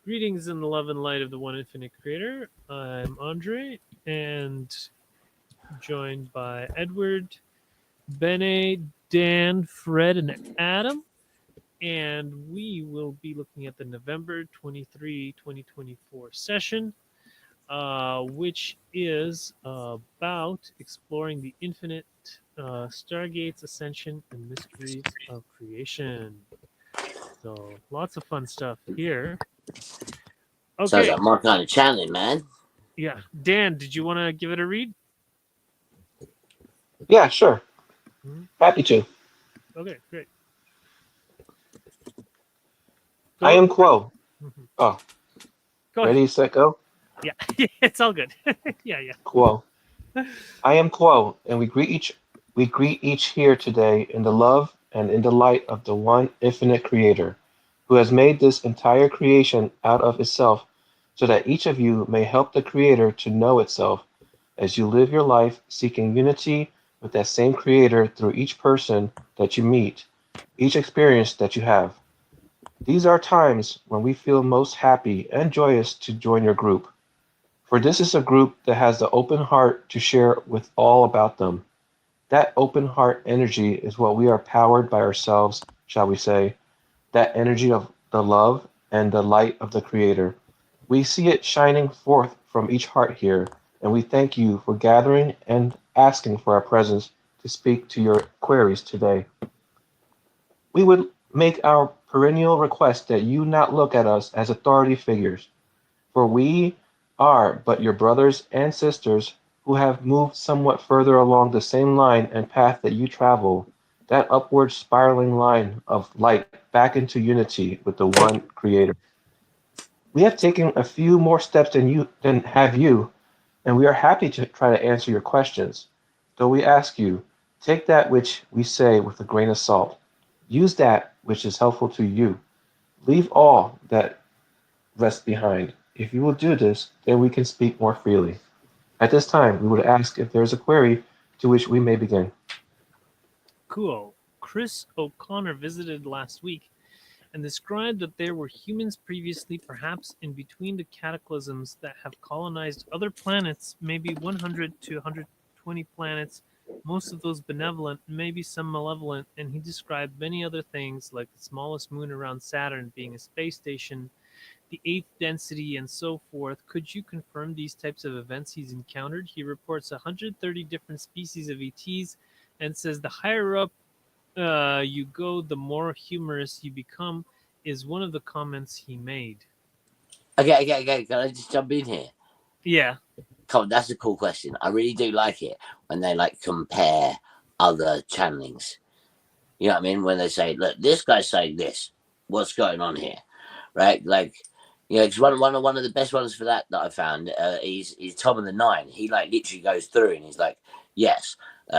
Greetings in the love and light of the one infinite creator. I'm Andrii and joined by Edward, Bene, Dan, Fred, and Adam. And we will be looking at the November 23, 2024 session, which is about exploring the infinite Stargates, Ascension, and mysteries of creation. So lots of fun stuff here. Sounds Okay, like my kind of channeling, man. yeah. Dan, did you want to give it a read? Yeah, sure. Hmm. Happy to. Okay, great. I Go. am Quo. Mhm. Oh, Go ahead. ready, set, go. Yeah, it's all good. Yeah, yeah. Quo. I am Quo, and we greet each here today in the love and in the light of the one infinite creator, who has made this entire creation out of itself, so that each of you may help the creator to know itself as you live your life seeking unity with that same creator through each person that you meet, each experience that you have. These are times when we feel most happy and joyous to join your group, for this is a group that has the open heart to share with all about them. That open heart energy is what we are powered by ourselves, shall we say, that energy of the love and the light of the Creator. We see it shining forth from each heart here, and we thank you for gathering and asking for our presence to speak to your queries today. We would make our perennial request that you not look at us as authority figures, for we are but your brothers and sisters who have moved somewhat further along the same line and path that you travel, that upward spiraling line of light back into unity with the one Creator. We have taken a few more steps than have you, and we are happy to try to answer your questions. Though we ask you, take that which we say with a grain of salt. Use that which is helpful to you. Leave all that rests behind. If you will do this, then we can speak more freely. At this time, we would ask if there is a query to which we may begin. Cool. Chris O'Connor visited last week and described that there were humans previously, perhaps in between the cataclysms, that have colonized other planets, maybe 100 to 120 planets, most of those benevolent, maybe some malevolent, and he described many other things like the smallest moon around Saturn being a space station, the eighth density, and so forth. Could you confirm these types of events he's encountered? He reports 130 different species of ETs and says the higher up you go, the more humorous you become, is one of the comments he made. Okay. Can I just jump in here? Yeah. Come on, that's a cool question. I really do like it when they like compare other channelings. You know what I mean? When they say, "Look, this guy's saying this. What's going on here?" Right? Like, you know, because one of the best ones for that I found is Tom and the Nine. He like literally goes through and he's like, "Yes,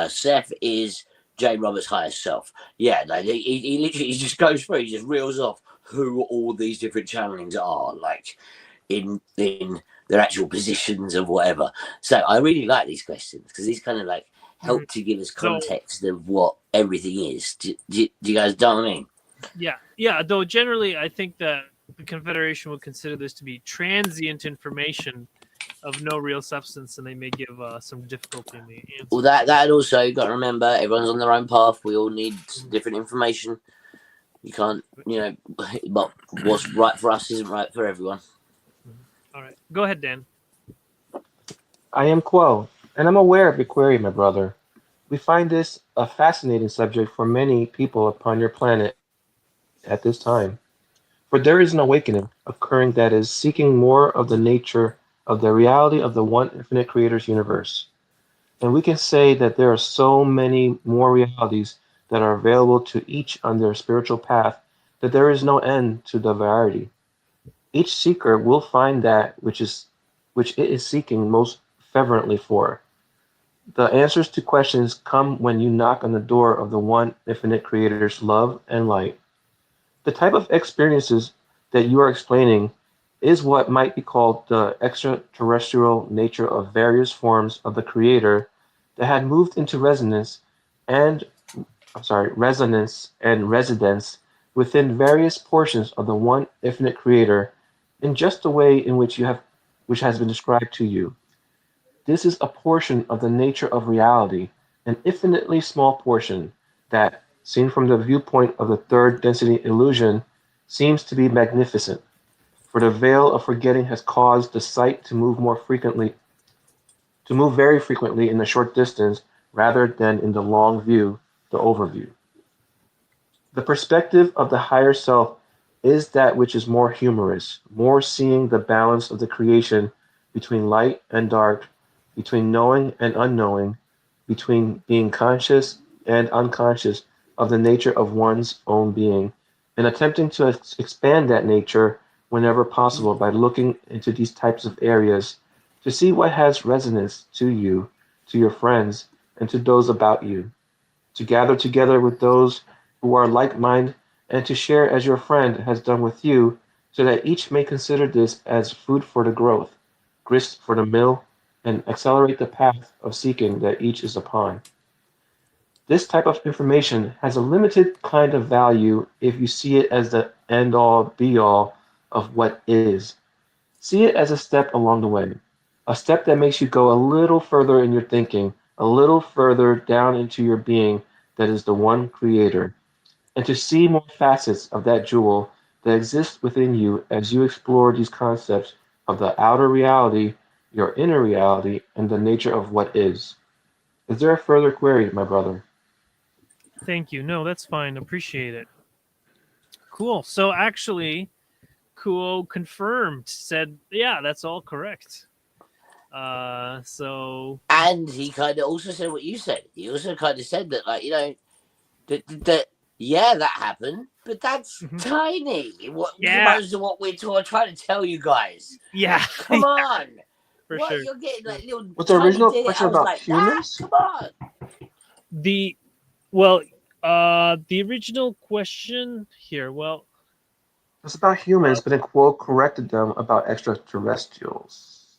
Seth is Jane Roberts' highest self." Yeah, like he literally he just goes through. He just reels off who all these different channelings are, like in their actual positions of whatever. So I really like these questions because these kind of like Mhm. help to give us So, context of what everything is. Do you guys know what I mean? yeah. Yeah. Though generally, I think that the Confederation would consider this to be transient information of no real substance, and they may give some difficulty in the Well, answer. that also you got to remember everyone's on their own path. We all need Mhm. different information. You can't, but what's right for us isn't right for everyone. Mhm. All right. Go ahead, Dan. I am Quo, and I'm aware of your query, my brother. We find this a fascinating subject for many people upon your planet at this time. For there is an awakening occurring that is seeking more of the nature of the reality of the one infinite Creator's universe. And we can say that there are so many more realities that are available to each on their spiritual path that there is no end to the variety. Each seeker will find that which it is seeking most fervently for. The answers to questions come when you knock on the door of the one infinite Creator's love and light. The type of experiences that you are explaining is what might be called the extraterrestrial nature of various forms of the Creator that had moved into and resonance and residence within various portions of the one infinite Creator in just the way in which has been described to you. This is a portion of the nature of reality, an infinitely small portion that, seen from the viewpoint of the third density illusion, seems to be magnificent, for the veil of forgetting has caused the sight to move very frequently in the short distance rather than in the long view, the overview. The perspective of the higher self is that which is more humorous, more seeing the balance of the creation between light and dark, between knowing and unknowing, between being conscious and unconscious of the nature of one's own being, and attempting to expand that nature whenever possible by looking into these types of areas to see what has resonance to you, to your friends, and to those about you, to gather together with those who are like minded and to share as your friend has done with you, so that each may consider this as food for the growth, grist for the mill, and accelerate the path of seeking that each is upon. This type of information has a limited kind of value if you see it as the end all be all of what is. See it as a step along the way, a step that makes you go a little further in your thinking, a little further down into your being that is the one creator, and to see more facets of that jewel that exists within you as you explore these concepts of the outer reality, your inner reality, and the nature of what is. Is there a further query, my brother? Thank you. No, that's fine. Appreciate it. Cool. So actually, Kuo confirmed, said, yeah, that's all correct. So And he kind of also said what you said. He also kind of said that, like, that yeah, that happened, but that's Mhm. tiny. What Yeah. opposed to what we're trying to tell you guys? Yeah, Come on. for What sure. you're getting like little Was the tiny original did it? I question was about like, that. humans? Come on. The well, the original question here. Well, It's about humans, but then Quote corrected them about extraterrestrials.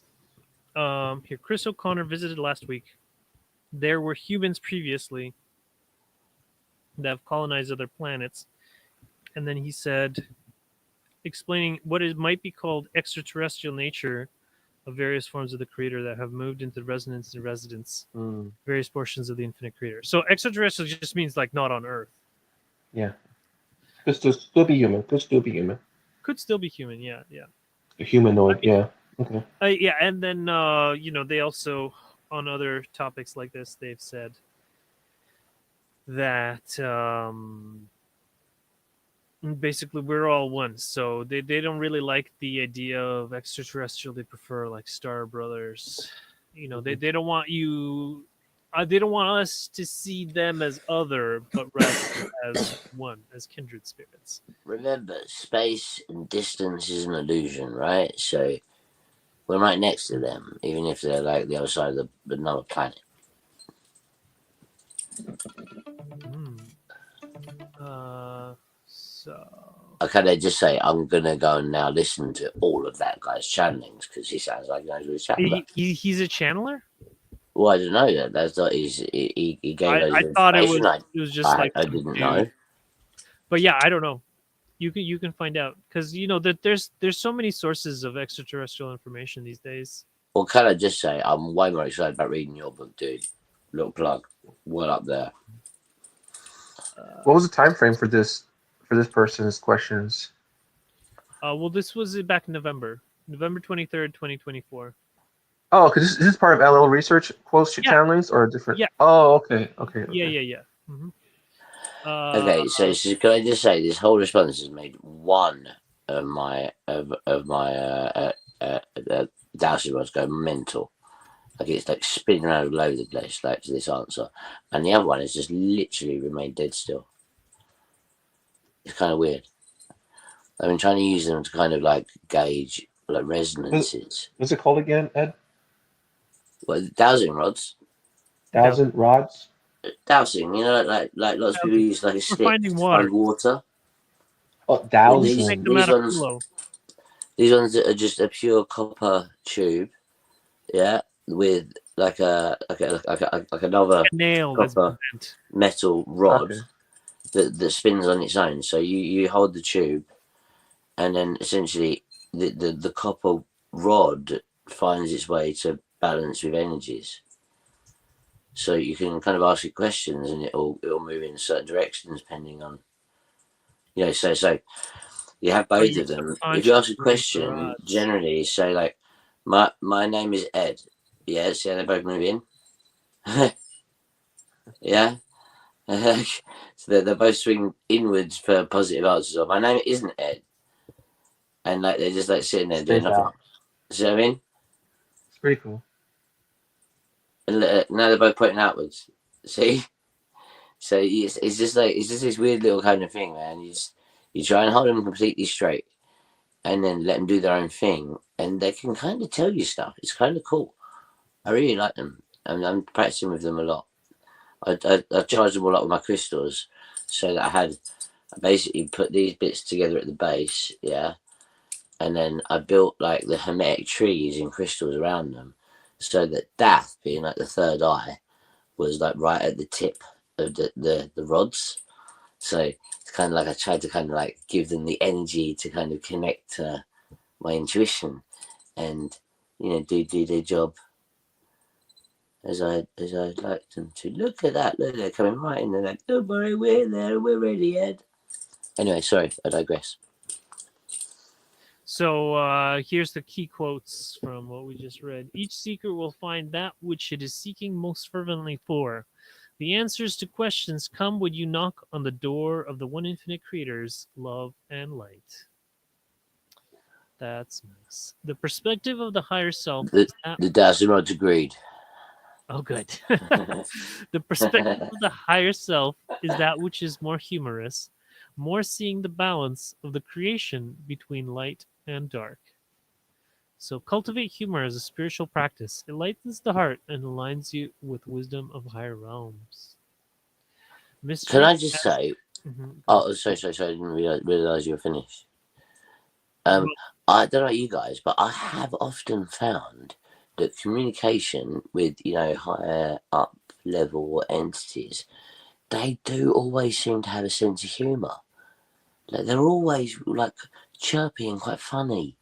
here, Chris O'Connor visited last week. There were humans previously that have colonized other planets, and then he said, explaining what it might be called extraterrestrial nature of various forms of the creator that have moved into resonance and residence Mm, various portions of the infinite creator. So extraterrestrial just means like not on Earth. yeah. Could still be human. Could still be human. Could still be human. Yeah, yeah. A I humanoid, mean, yeah. Okay. yeah, and then they also on other topics like this they've said that basically we're all one. So they don't really like the idea of extraterrestrial. They prefer like Star Brothers. They don't want you. They don't want us to see them as other, but rather as one, as kindred spirits. Remember, space and distance is an illusion, right? So we're right next to them, even if they're like the other side of another planet. Hmm. So I kind of just say I'm gonna go and now listen to all of that guy's channelings because he sounds like he knows what he's chatting about. he's a channeler. Well, I don't know that. That's not. He gave us I thought information. it was just like I some didn't dude. know. But yeah, I don't know. You can find out because that there's so many sources of extraterrestrial information these days. Well, can I just say I'm way more excited about reading your book, dude. Little plug, well up there. What was the time frame for this person's questions? Well, this was back in November 23rd, 2024. Oh, because this is part of LL Research quotes Yeah, channelings or different. yeah, Oh, okay, okay, yeah, okay. yeah, yeah. hmm Okay, so can I just say this whole response has made one of my dowsing rods go mental. Like it's like spinning around all over the place, like to this answer, and the other one has just literally remained dead still. It's kind of weird. I've been trying to use them to kind of like gauge like resonances. What's it called again, Ed? Well, dowsing rods, Dowsing. 1,000 rods. dowsing. Like lots of people use like a We're stick finding to water. find water. Oh, Well, We make them thousand. out of pillow. these ones are just a pure copper tube, yeah, with like another A nail that's copper bent. metal rod Okay. that spins on its own. So you hold the tube, and then essentially the copper rod finds its way to balance with energies. So you can kind of ask it questions, and it'll move in certain directions depending on, you know. So you have Or both your of them. If you subconscious ask a moves the question, rods. generally say like, my name is Ed. Yeah, see how they both move in. Yeah. So they're both swinging inwards for positive answers. Or my name isn't Ed, and like they're just like sitting there doing Space nothing. out. See what I mean? It's pretty cool. And now they're both pointing outwards. See? So it's just like it's just this weird little kind of thing, man. You try and hold them completely straight, and then let them do their own thing, and they can kind of tell you stuff. It's kind of cool. I really like them. I'm practicing with them a lot. I charged them all up with my crystals, so that I basically put these bits together at the base, yeah, and then I built like the hermetic trees in crystals around them, so that Dath, being like the third eye, was like right at the tip of the rods. So it's kind of like I tried to kind of like give them the energy to kind of connect to my intuition, and do their job as I like them to. Look at that! Look, they're coming right in. They're like, "Don't worry, we're there. We're ready, Ed." Anyway, sorry, I digress. So here's the key quotes from what we just read. Each seeker will find that which it is seeking most fervently for. The answers to questions come when you knock on the door of the one infinite creator's love and light. That's nice. The perspective of the higher self The is that. the Dazzlerods agreed. Oh, good. The perspective of the higher self is that which is more humorous, more seeing the balance of the creation between light and dark. So cultivate humor as a spiritual practice. It lightens the heart and aligns you with wisdom of higher realms. Can Mystery. I just say? Go on. Oh, sorry. I didn't realize you were finished. Well, I don't know about you guys, but I have often found that communication with higher up level entities, they do always seem to have a sense of humour. Like they're always like chirpy and quite funny.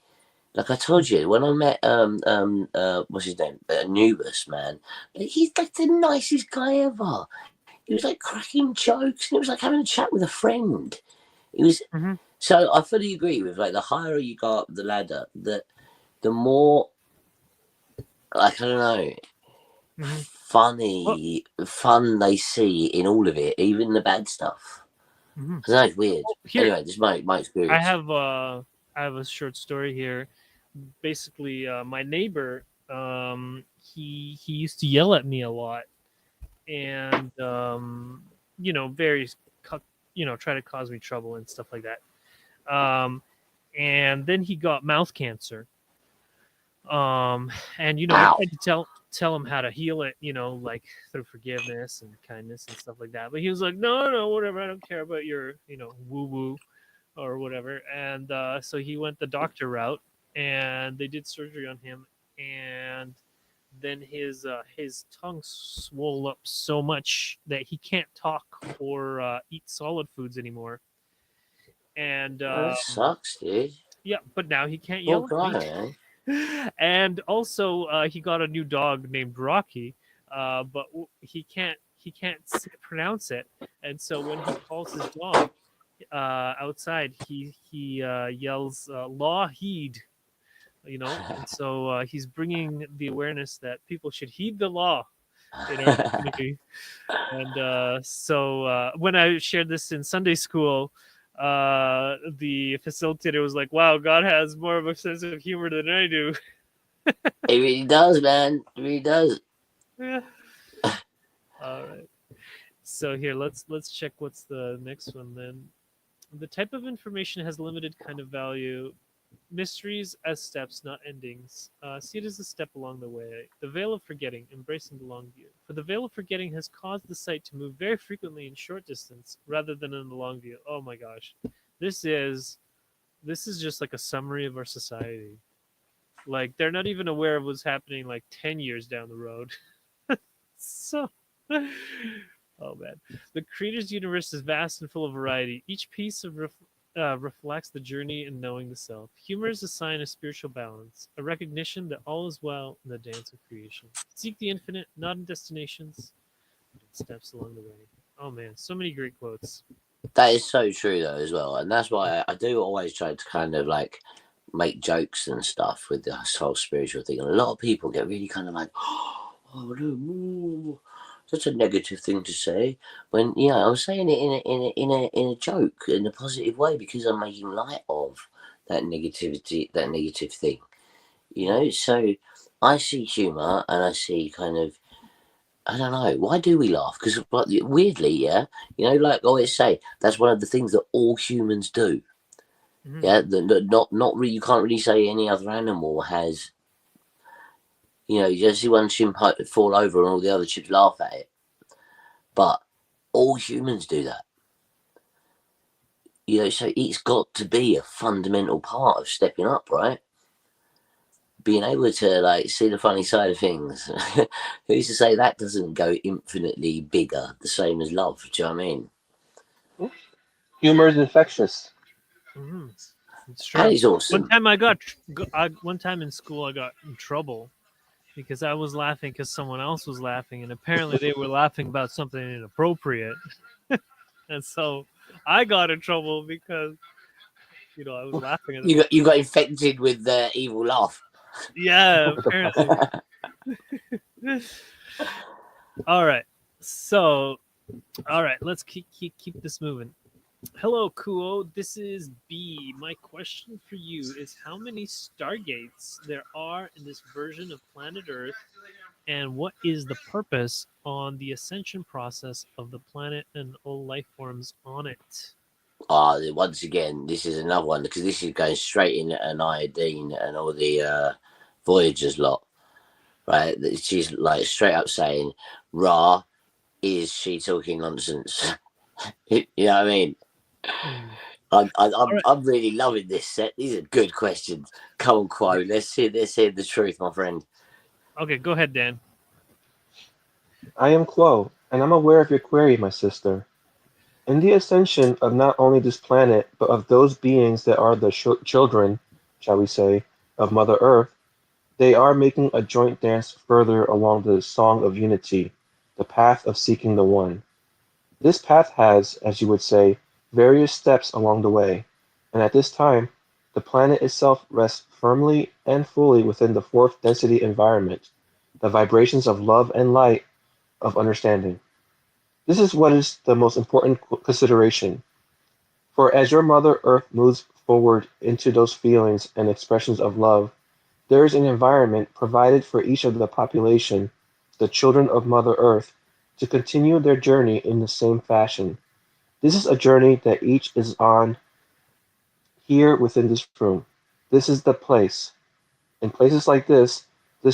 Like I told you, when I met what's his name, Anubis, man, he's like the nicest guy ever. He was like cracking jokes, and it was like having a chat with a friend. It was mhm, so I fully agree with like the higher you go up the ladder, the more like I don't know, mhm. Well, fun they see in all of it, even the bad stuff. mhm. I don't know, it's weird. Here Anyway, this is my I experience. have I have a short story here. Basically, my neighbor, he used to yell at me a lot, and very, try to cause me trouble and stuff like that. Um, and then he got mouth cancer. And I Ow. tried to tell him how to heal it, like through forgiveness and kindness and stuff like that. But he was like, no, no, whatever. I don't care about your, woo woo or whatever. And so he went the doctor route, and they did surgery on him, and then his tongue swelled up so much that he can't talk or eat solid foods anymore. And Oh, that sucks, dude. yeah, but now he can't Poor yell at guy, me. man. And also, he got a new dog named Rocky, but he can't pronounce it, and so when he calls his dog outside, he yells "Law heed," and so he's bringing the awareness that people should heed the law in our community. And so when I shared this in Sunday school, the facilitator was like, "Wow, God has more of a sense of humor than I do." It really does, man. It really does. Yeah. All right. So here, let's check what's the next one then. The type of information has limited kind of value. Mysteries as steps, not endings. See it as a step along the way. The veil of forgetting, embracing the long view. For the veil of forgetting has caused the sight to move very frequently in short distance rather than in the long view. Oh my gosh, this is this is just like a summary of our society. Like they're not even aware of what's happening like 10 years down the road. So, oh man, the creator's universe is vast and full of variety. Each piece of reflects the journey in knowing the self. Humor is a sign of spiritual balance, a recognition that all is well in the dance of creation. Seek the infinite, not in destinations, but in steps along the way. Oh man, so many great quotes. That is so true though as well, and that's why I do always try to kind of like make jokes and stuff with this whole spiritual thing. And a lot of people get really kind of like, oh no, such a negative thing to say. When I'm saying it in a joke, in a positive way, because I'm making light of that negativity, that negative thing. So I see humor and I see kind of. I don't know. Why do we laugh? Because weirdly, like I always say, that's one of the things that all humans do. Mhm. Yeah, not really. You can't really say any other animal has. You just see one chimp fall over and all the other chimps laugh at it. But all humans do that. So it's got to be a fundamental part of stepping up, right? Being able to like see the funny side of things. Who's to say that doesn't go infinitely bigger, the same as love? Do you know what I mean? Humor is infectious. Mhm. It's That true. is awesome. One time in school I got in trouble because I was laughing because someone else was laughing, and apparently they were laughing about something inappropriate, and so I got in trouble because I was laughing at them. You got infected with the evil laugh. Yeah, With the apparently. All right. So, all right, let's keep this moving. Hello, Kuo. This is B. My question for you is how many Stargates there are in this version of planet Earth, and what is the purpose on the ascension process of the planet and all life forms on it? Once again, this is another one because this is going straight in an iodine and all the Voyagers lot, right? She's like straight up saying, "Ra, is she talking nonsense?" You know what I mean? Hmm. I'm really loving this set. These are good questions. Come on, Quo. Let's hear the truth, my friend. Okay, go ahead, Dan. I am Quo, and I'm aware of your query, my sister. In the ascension of not only this planet, but of those beings that are the children, shall we say, of Mother Earth, they are making a joint dance further along the song of unity, the path of seeking the One. This path has, as you would say, various steps along the way, and at this time, the planet itself rests firmly and fully within the fourth density environment, the vibrations of love and light of understanding. This is what is the most important consideration. For as your Mother Earth moves forward into those feelings and expressions of love, there is an environment provided for each of the population, the children of Mother Earth, to continue their journey in the same fashion. This is a journey that each is on here within this room. This is the place. In places like this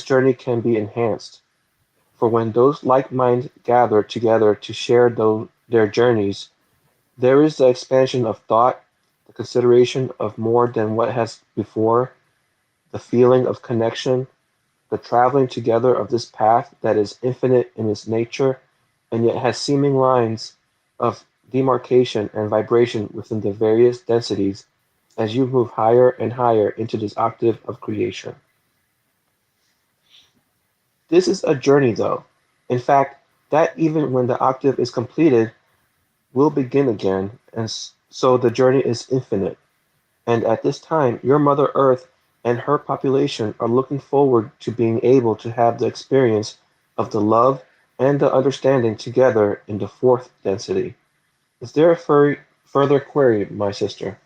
journey can be enhanced. For when those like minds gather together to share their journeys, there is the expansion of thought, the consideration of more than what has before, the feeling of connection, the traveling together of this path that is infinite in its nature and yet has seeming lines of demarcation and vibration within the various densities as you move higher and higher into this octave of creation. This is a journey, though. In fact, that even when the octave is completed, will begin again, and so the journey is infinite. And at this time, your Mother Earth and her population are looking forward to being able to have the experience of the love and the understanding together in the fourth density. Is there a further query, my sister?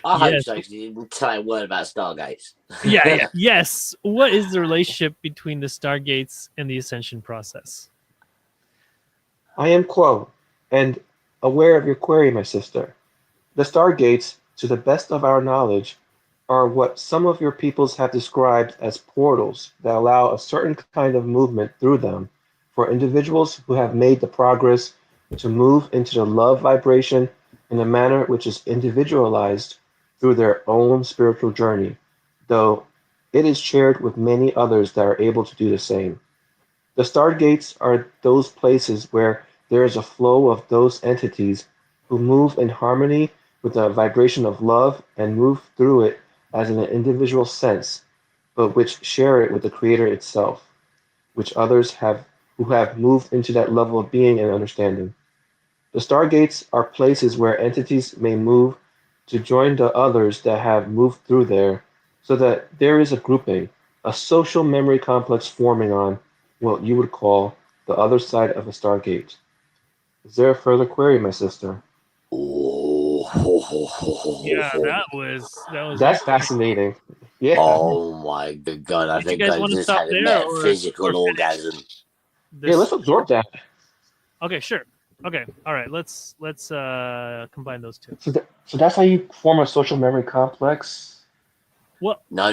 I hope Yes. so. 'Cause you didn't say a word about Stargates. Yeah. Yes. What is the relationship between the Stargates and the ascension process? I am Quo, and aware of your query, my sister. The Stargates, to the best of our knowledge, are what some of your peoples have described as portals that allow a certain kind of movement through them for individuals who have made the progress to move into the love vibration in a manner which is individualized through their own spiritual journey, though it is shared with many others that are able to do the same. The Stargates are those places where there is a flow of those entities who move in harmony with the vibration of love and move through it as an individual sense, but which share it with the Creator itself, which others have who have moved into that level of being and understanding. The stargates are places where entities may move to join the others that have moved through there, so that there is a grouping, a social memory complex forming on what you would call the other side of a stargate. Is there a further query, my sister? Oh, Yeah, that was That's interesting. fascinating. Yeah. oh my good God. I Did you think guys I want to just stop had a there or metaphysical finish orgasm. Yeah, this? let's absorb that. Okay, sure. Okay, all right. Let's combine those two. So that's how you form a social memory complex. Well, No.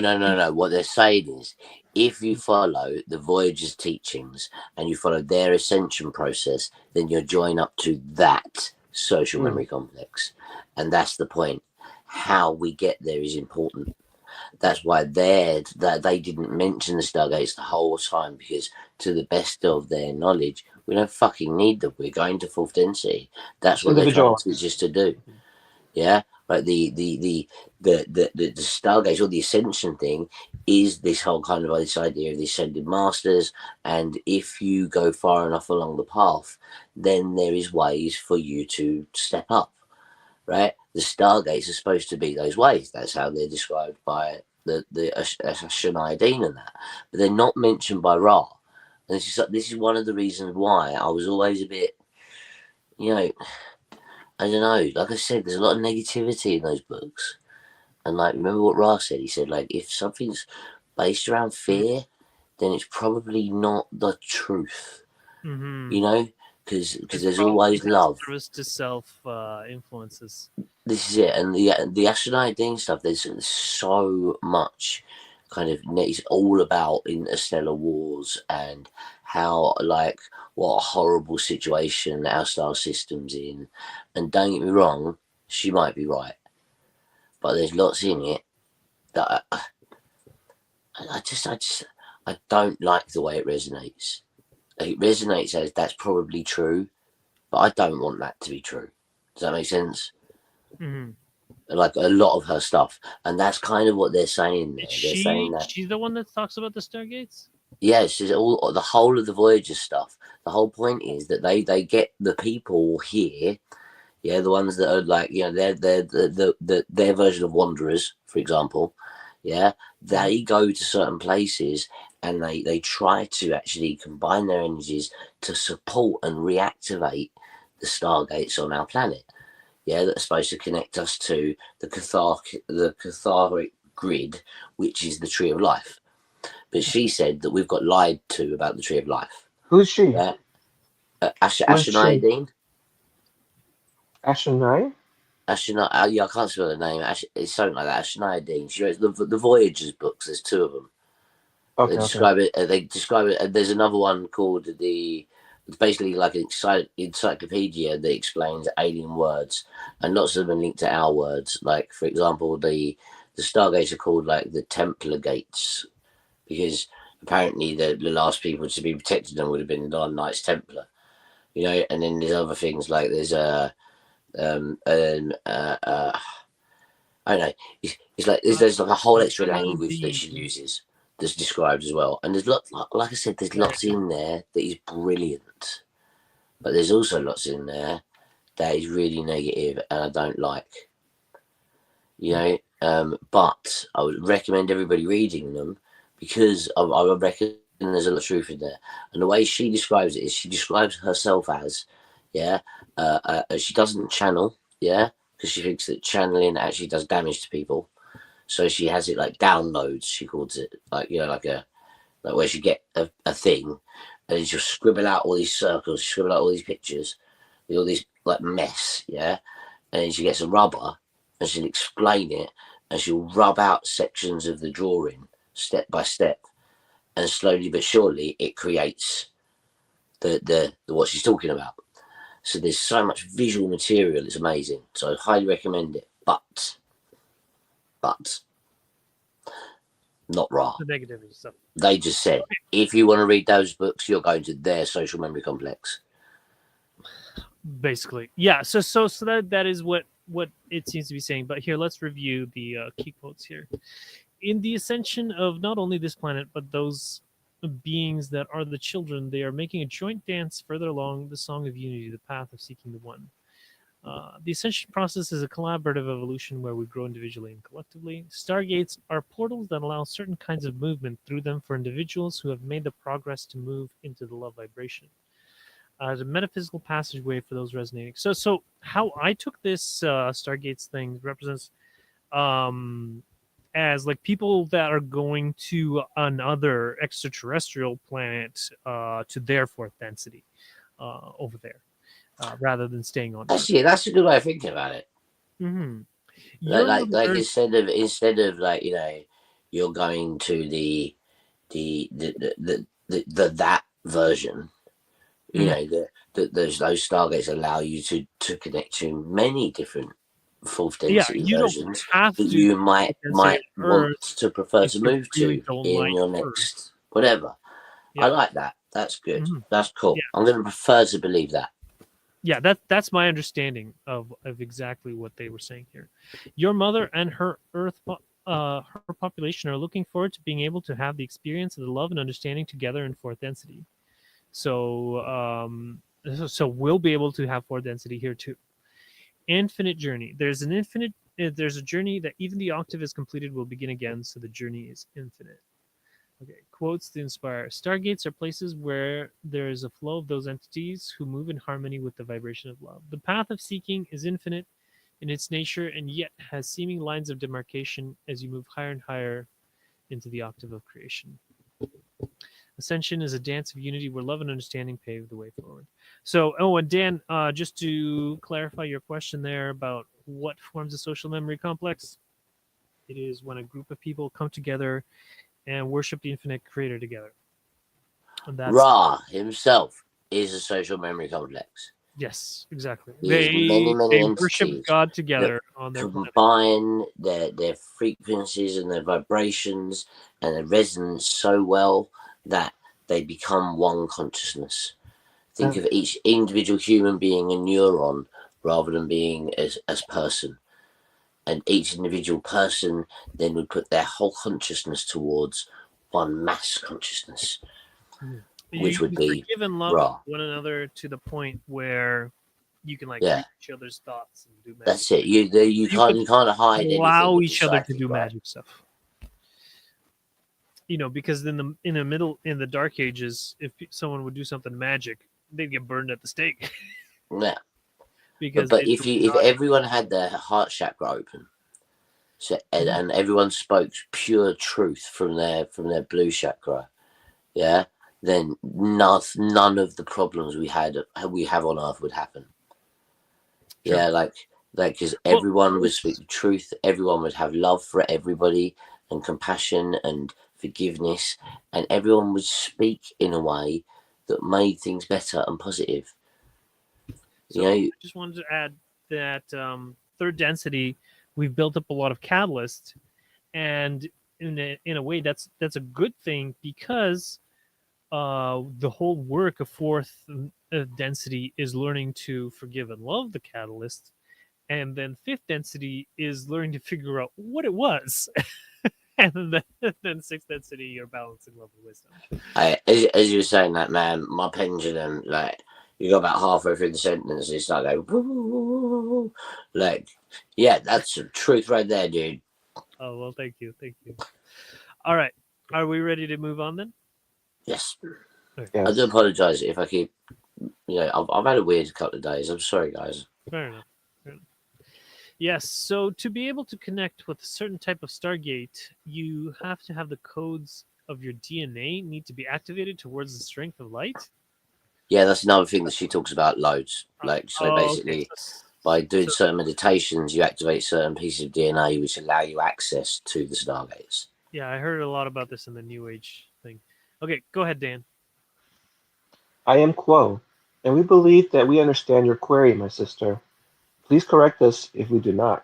What they're saying is if you follow the Voyager's teachings and you follow their ascension process, then you'll join up to that social Mm. memory complex. And that's the point. How we get there is important. That's why they didn't mention the Stargates the whole time, because to the best of their knowledge, we don't fucking need them. We're going to fourth density. That's It's what they're trying to teach individualized. us to do. Yeah, like the Stargates or the Ascension thing is this whole kind of this idea of the ascended masters, and if you go far enough along the path, then there is ways for you to step up. Right, the Stargates are supposed to be those ways. That's how they're described by the Ascension and that, but they're not mentioned by Ra. And this is one of the reasons why I was always a bit, you know, I don't know. Like I said, there's a lot of negativity in those books. And like, remember what Ross said? He said, like, if something's based around fear, then it's probably not the truth. mm-hmm. You know, because It's there's probably always love. service to self influences. This is it, and the astronaut stuff. There's so much kind of it's all about interstellar wars and how like what a horrible situation our star system's in. And don't get me wrong, she might be right, but there's lots in it that I don't like the way it resonates. It resonates as that's probably true, but I don't want that to be true. Does that make sense? Mm-hmm. Like a lot of her stuff, and that's kind of what they're saying there. Is They're saying that she's the one that talks about the Stargates? yes, it's all the whole of the Voyager stuff. The whole point is that they get the people here, yeah, the ones that are like they're their version of wanderers, for example, yeah, they go to certain places and they try to actually combine their energies to support and reactivate the stargates on our planet. Yeah, that's supposed to connect us to the catharic grid, which is the tree of life. But she said that we've got lied to about the tree of life. Who's she? Yeah, Who is she? Ashenidine. Astronaut? Yeah, I can't spell the name. It's something like that. Ashenidine. She wrote the Voyagers books. There's two of them. They Okay, okay. describe it. They describe it. And there's another one called the. It's basically like an encyclopedia that explains alien words, and lots of them are linked to our words. Like for example, the Stargates are called like the Templar Gates because apparently the last people to be protected them would have been the Knights Templar. You know, and then there's other things like there's a I don't know. It's like there's like a whole extra language that she uses that's described as well. And there's lots, like I said, there's lots in there that is brilliant, but there's also lots in there that is really negative and I don't like. You know, but I would recommend everybody reading them because I reckon there's a lot of truth in there. And the way she describes it is she describes herself as, yeah, she doesn't channel, yeah, because she thinks that channeling actually does damage to people. So she has it like downloads, she calls it, like, like where she get a thing and then she'll scribble out all these circles, scribble out all these pictures, all these like mess, yeah, and then she gets a rubber and she'll explain it and she'll rub out sections of the drawing step by step, and slowly but surely it creates the what she's talking about. So there's so much visual material, it's amazing. So I highly recommend it. But not Ra. The negativity stuff. They just said if you want to read those books, you're going to their social memory complex. Basically, yeah. So that is what it seems to be saying. But here, let's review the key quotes here. In the ascension of not only this planet but those beings that are the children, they are making a joint dance further along the song of unity, the path of seeking the one. The ascension process is a collaborative evolution where we grow individually and collectively. Stargates are portals that allow certain kinds of movement through them for individuals who have made the progress to move into the love vibration. As a metaphysical passageway for those resonating. So how I took this Stargates thing represents um, as like people that are going to another extraterrestrial planet to their fourth density over there, rather than staying on Earth. Actually, that's a good way of thinking about it. Mm-hmm. Like instead of like, you know, you're going to the that version. You know, those stargates allow you to connect to many different fourth density you don't versions have that to you might density on want Earth to prefer if to you move really to don't in like your Earth. next whatever. Yeah. I like that. That's good. Mhm. That's cool. Yeah. I'm going to prefer to believe that. Yeah, that's my understanding of exactly what they were saying here. Your mother and her her population are looking forward to being able to have the experience of the love and understanding together in fourth density. So so we'll be able to have fourth density here too. Infinite journey. There's a journey that even the octave is completed will begin again. So the journey is infinite. Okay, quotes to inspire. Stargates are places where there is a flow of those entities who move in harmony with the vibration of love. The path of seeking is infinite in its nature and yet has seeming lines of demarcation as you move higher and higher into the octave of creation. Ascension is a dance of unity where love and understanding pave the way forward. So, and Dan, just to clarify your question there about what forms a social memory complex, it is when a group of people come together and worship the infinite creator together. And that's Ra himself is a social memory complex. yes, exactly. He is many They worship entities God that together on their planet. combine their frequencies and their vibrations and their resonance so well that they become one consciousness. Think of each individual human being a neuron rather than being as person. And each individual person then would put their whole consciousness towards one mass consciousness, which would You be forgive and love Ra. one another to the point where you can like Yeah, read each other's thoughts and do magic. that's it. You You could can't hide anything allow in each other to society, do right? magic stuff. You know, because in the dark ages, if someone would do something magic, they'd get burned at the stake Yeah. because But they if everyone had their heart chakra open, so and everyone spoke pure truth from their blue chakra, yeah, then none of the problems we have on Earth would happen. True. Yeah, like because everyone would speak the truth, everyone would have love for everybody and compassion and forgiveness, and everyone would speak in a way that made things better and positive. So I just wanted to add that third density, we've built up a lot of catalyst, and in a way that's a good thing because the whole work of fourth density is learning to forgive and love the catalyst, and then fifth density is learning to figure out what it was. And then sixth density, you're balancing love and wisdom. As you were saying that, man, my pendulum, like, you got about halfway through the sentence, it's like, like, yeah, that's the truth right there, dude. Oh well, thank you. All right, are we ready to move on then? Yes. Okay. Yes. I do apologize if I keep, I've had a weird couple of days. I'm sorry, guys. Fair enough. Yes, so to be able to connect with a certain type of Stargate, you have to have the codes of your DNA need to be activated towards the strength of light. Yeah, that's another thing that she talks about loads. Like, so basically, by doing certain meditations, you activate certain pieces of DNA which allow you access to the Stargates. Yeah, I heard a lot about this in the New Age thing. Okay, go ahead, Dan. I am Quo, and we believe that we understand your query, my sister. Please correct us if we do not.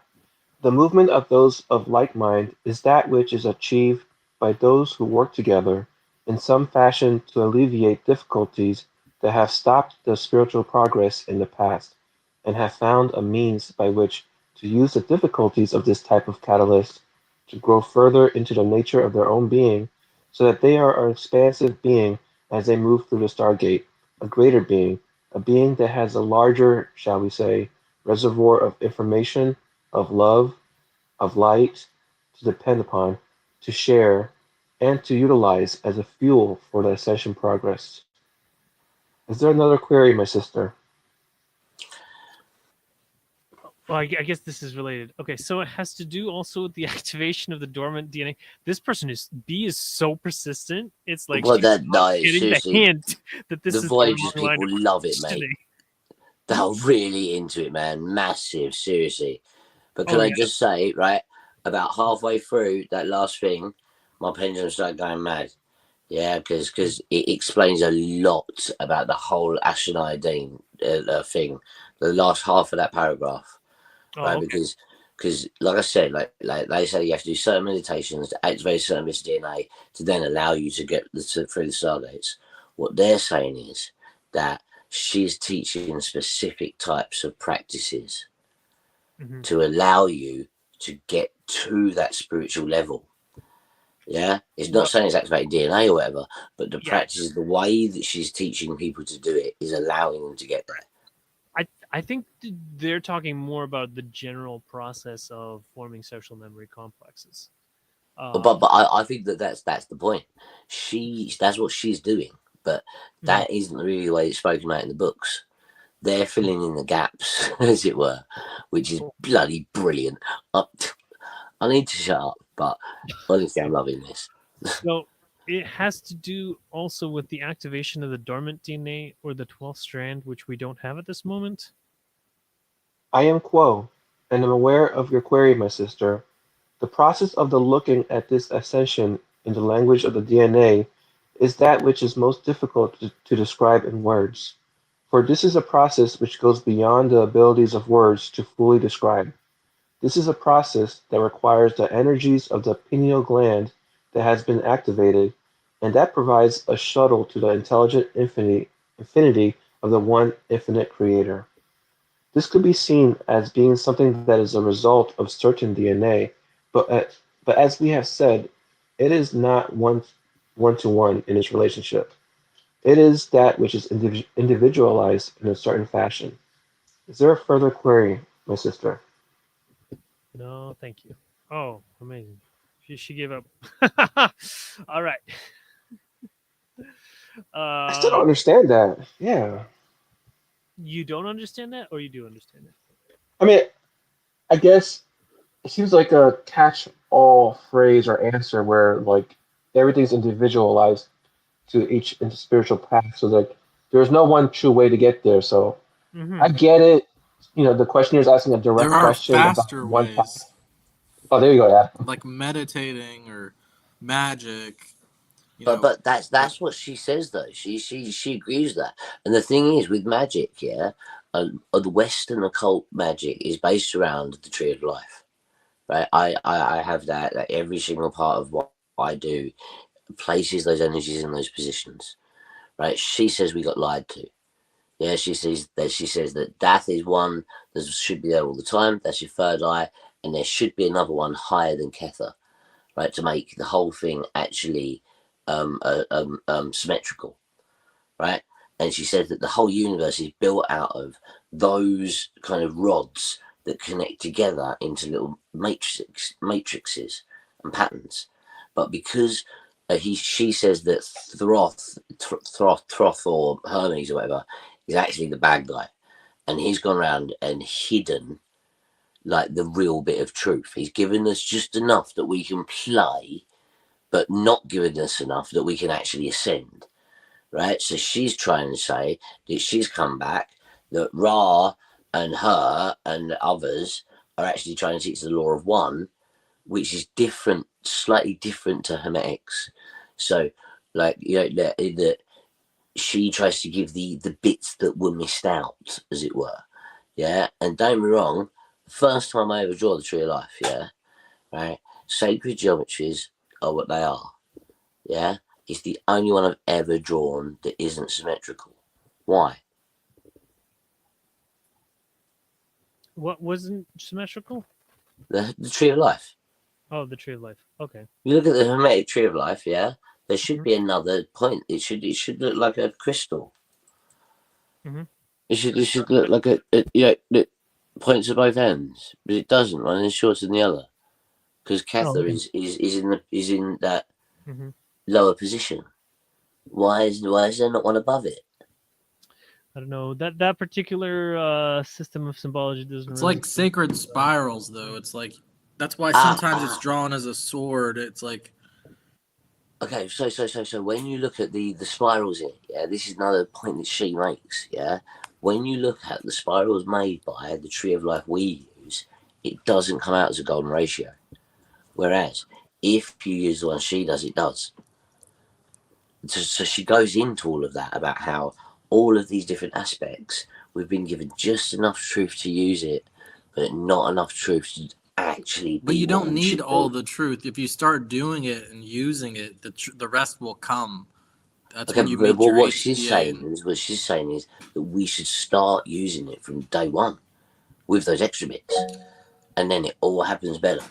The movement of those of like mind is that which is achieved by those who work together in some fashion to alleviate difficulties that have stopped the spiritual progress in the past and have found a means by which to use the difficulties of this type of catalyst to grow further into the nature of their own being so that they are an expansive being as they move through the Stargate, a greater being, a being that has a larger, shall we say, reservoir of information, of love, of light to depend upon, to share, and to utilize as a fuel for the Ascension progress. Is there another query, my sister? Well, I guess this is related. Okay, so it has to do also with the activation of the dormant DNA. This person is B is so persistent. It's like Well, she's that not no, getting the seriously, hint that this the is the Voyagers wrong line people of love it, mate. questioning. They're really into it, man. Massive, seriously. But can Oh I yeah. just say, right, about halfway through that last thing, my pendulum started going mad. Yeah, because it explains a lot about the whole Ascension thing, the last half of that paragraph, Oh, right? okay. Because like I said, like they say, you have to do certain meditations to activate certain bits of DNA to then allow you to get through the Stargates. What they're saying is that she's teaching specific types of practices Mhm. to allow you to get to that spiritual level. Yeah, it's not What? saying it's activating DNA or whatever, but the Yeah, practice, the way that she's teaching people to do it, is allowing them to get there. I think they're talking more about the general process of forming social memory complexes. But I think that that's the point. That's what she's doing, but Mhm. that isn't really the way it's spoken about in the books. They're filling in the gaps, as it were, which is Cool. bloody brilliant. I need to shut up, but honestly, I'm loving this. So it has to do also with the activation of the dormant DNA or the 12th strand, which we don't have at this moment. I am Quo, and am aware of your query, my sister. The process of the looking at this ascension in the language of the DNA is that which is most difficult to describe in words, for this is a process which goes beyond the abilities of words to fully describe. This is a process that requires the energies of the pineal gland that has been activated, and that provides a shuttle to the intelligent infinity of the one infinite creator. This could be seen as being something that is a result of certain DNA, but, but as we have said, it is not one to one in its relationship. It is that which is individualized in a certain fashion. Is there a further query, my sister? No, thank you. Oh, amazing. She gave up. All right. I still don't Uh, understand that. Yeah. you don't understand that, or you do understand it? I mean, I guess it seems like a catch-all phrase or answer where like everything's individualized to each spiritual path. So like there's no one true way to get there. So Mm-hmm. I get it. You know, the questioner is asking a There direct are question about faster one path. ways, Oh, there you go. Yeah. like meditating or magic. You But know, but that's what she says though. She agrees with that. And the thing is with magic, yeah, the Western occult magic is based around the Tree of Life, right? I have that every single part of what I do places those energies in those positions, right? She says we got lied to. Yeah, she says that death is one that should be there all the time. That's your third eye, and there should be another one higher than Kether, right, to make the whole thing actually symmetrical, right? And she says that the whole universe is built out of those kind of rods that connect together into little matrices and patterns. But because she says that Thoth or Hermes or whatever is actually the bad guy, and he's gone around and hidden like the real bit of truth. He's given us just enough that we can play, but not given us enough that we can actually ascend, right? So she's trying to say that she's come back, that Ra and her and others are actually trying to teach the law of one, which is different, slightly different to Hermetics. So, like, that she tries to give the bits that were missed out, as it were. Yeah. And don't get me wrong, first time I ever draw the Tree of Life, yeah, right? Sacred geometries are what they are. Yeah. It's the only one I've ever drawn that isn't symmetrical. Why? What wasn't symmetrical? The tree of life. Oh, the tree of life. Okay. You look at the hermetic tree of life, yeah. There should Mhm. be another point. It should look like a crystal. Mhm. It should look like a that points at both ends, but it doesn't. One is shorter than the other because Oh, Cather okay. is in that Mhm. lower position. Why is there not one above it? I don't know that particular system of symbology doesn't It's really. like sacred spirals, though. It's like that's why Ah, sometimes it's ah. drawn as a sword. It's like Okay, so when you look at the spirals here, yeah, this is another point that she makes, yeah. When you look at the spirals made by the tree of life we use, it doesn't come out as a golden ratio. Whereas if you use the one she does, it does. So she goes into all of that about how all of these different aspects we've been given just enough truth to use it, but not enough truth to actually but be you what don't we need should all be. the truth. If you start doing it and using it, the rest will come. That's Okay, when you but meet your what she's HCPA. saying is that we should start using it from day one with those extra bits, and then it all happens better.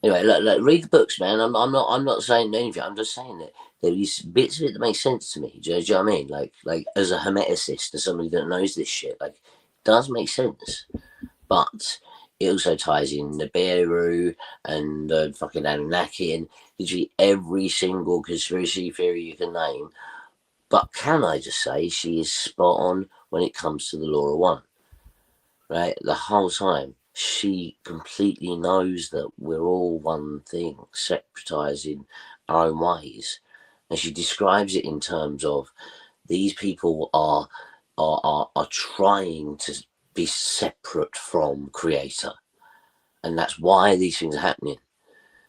Anyway, look, read the books, man. I'm not saying anything. I'm just saying that there is bits of it that make sense to me. Do you know what I mean? Like as a hermeticist, as somebody that knows this shit, like it does make sense. But it also ties in the Beru and the fucking Anunnaki and literally every single conspiracy theory you can name. But can I just say she is spot on when it comes to the law of one, right? The whole time she completely knows that we're all one thing, separatized in our own ways, and she describes it in terms of these people are trying to be separate from creator, and that's why these things are happening.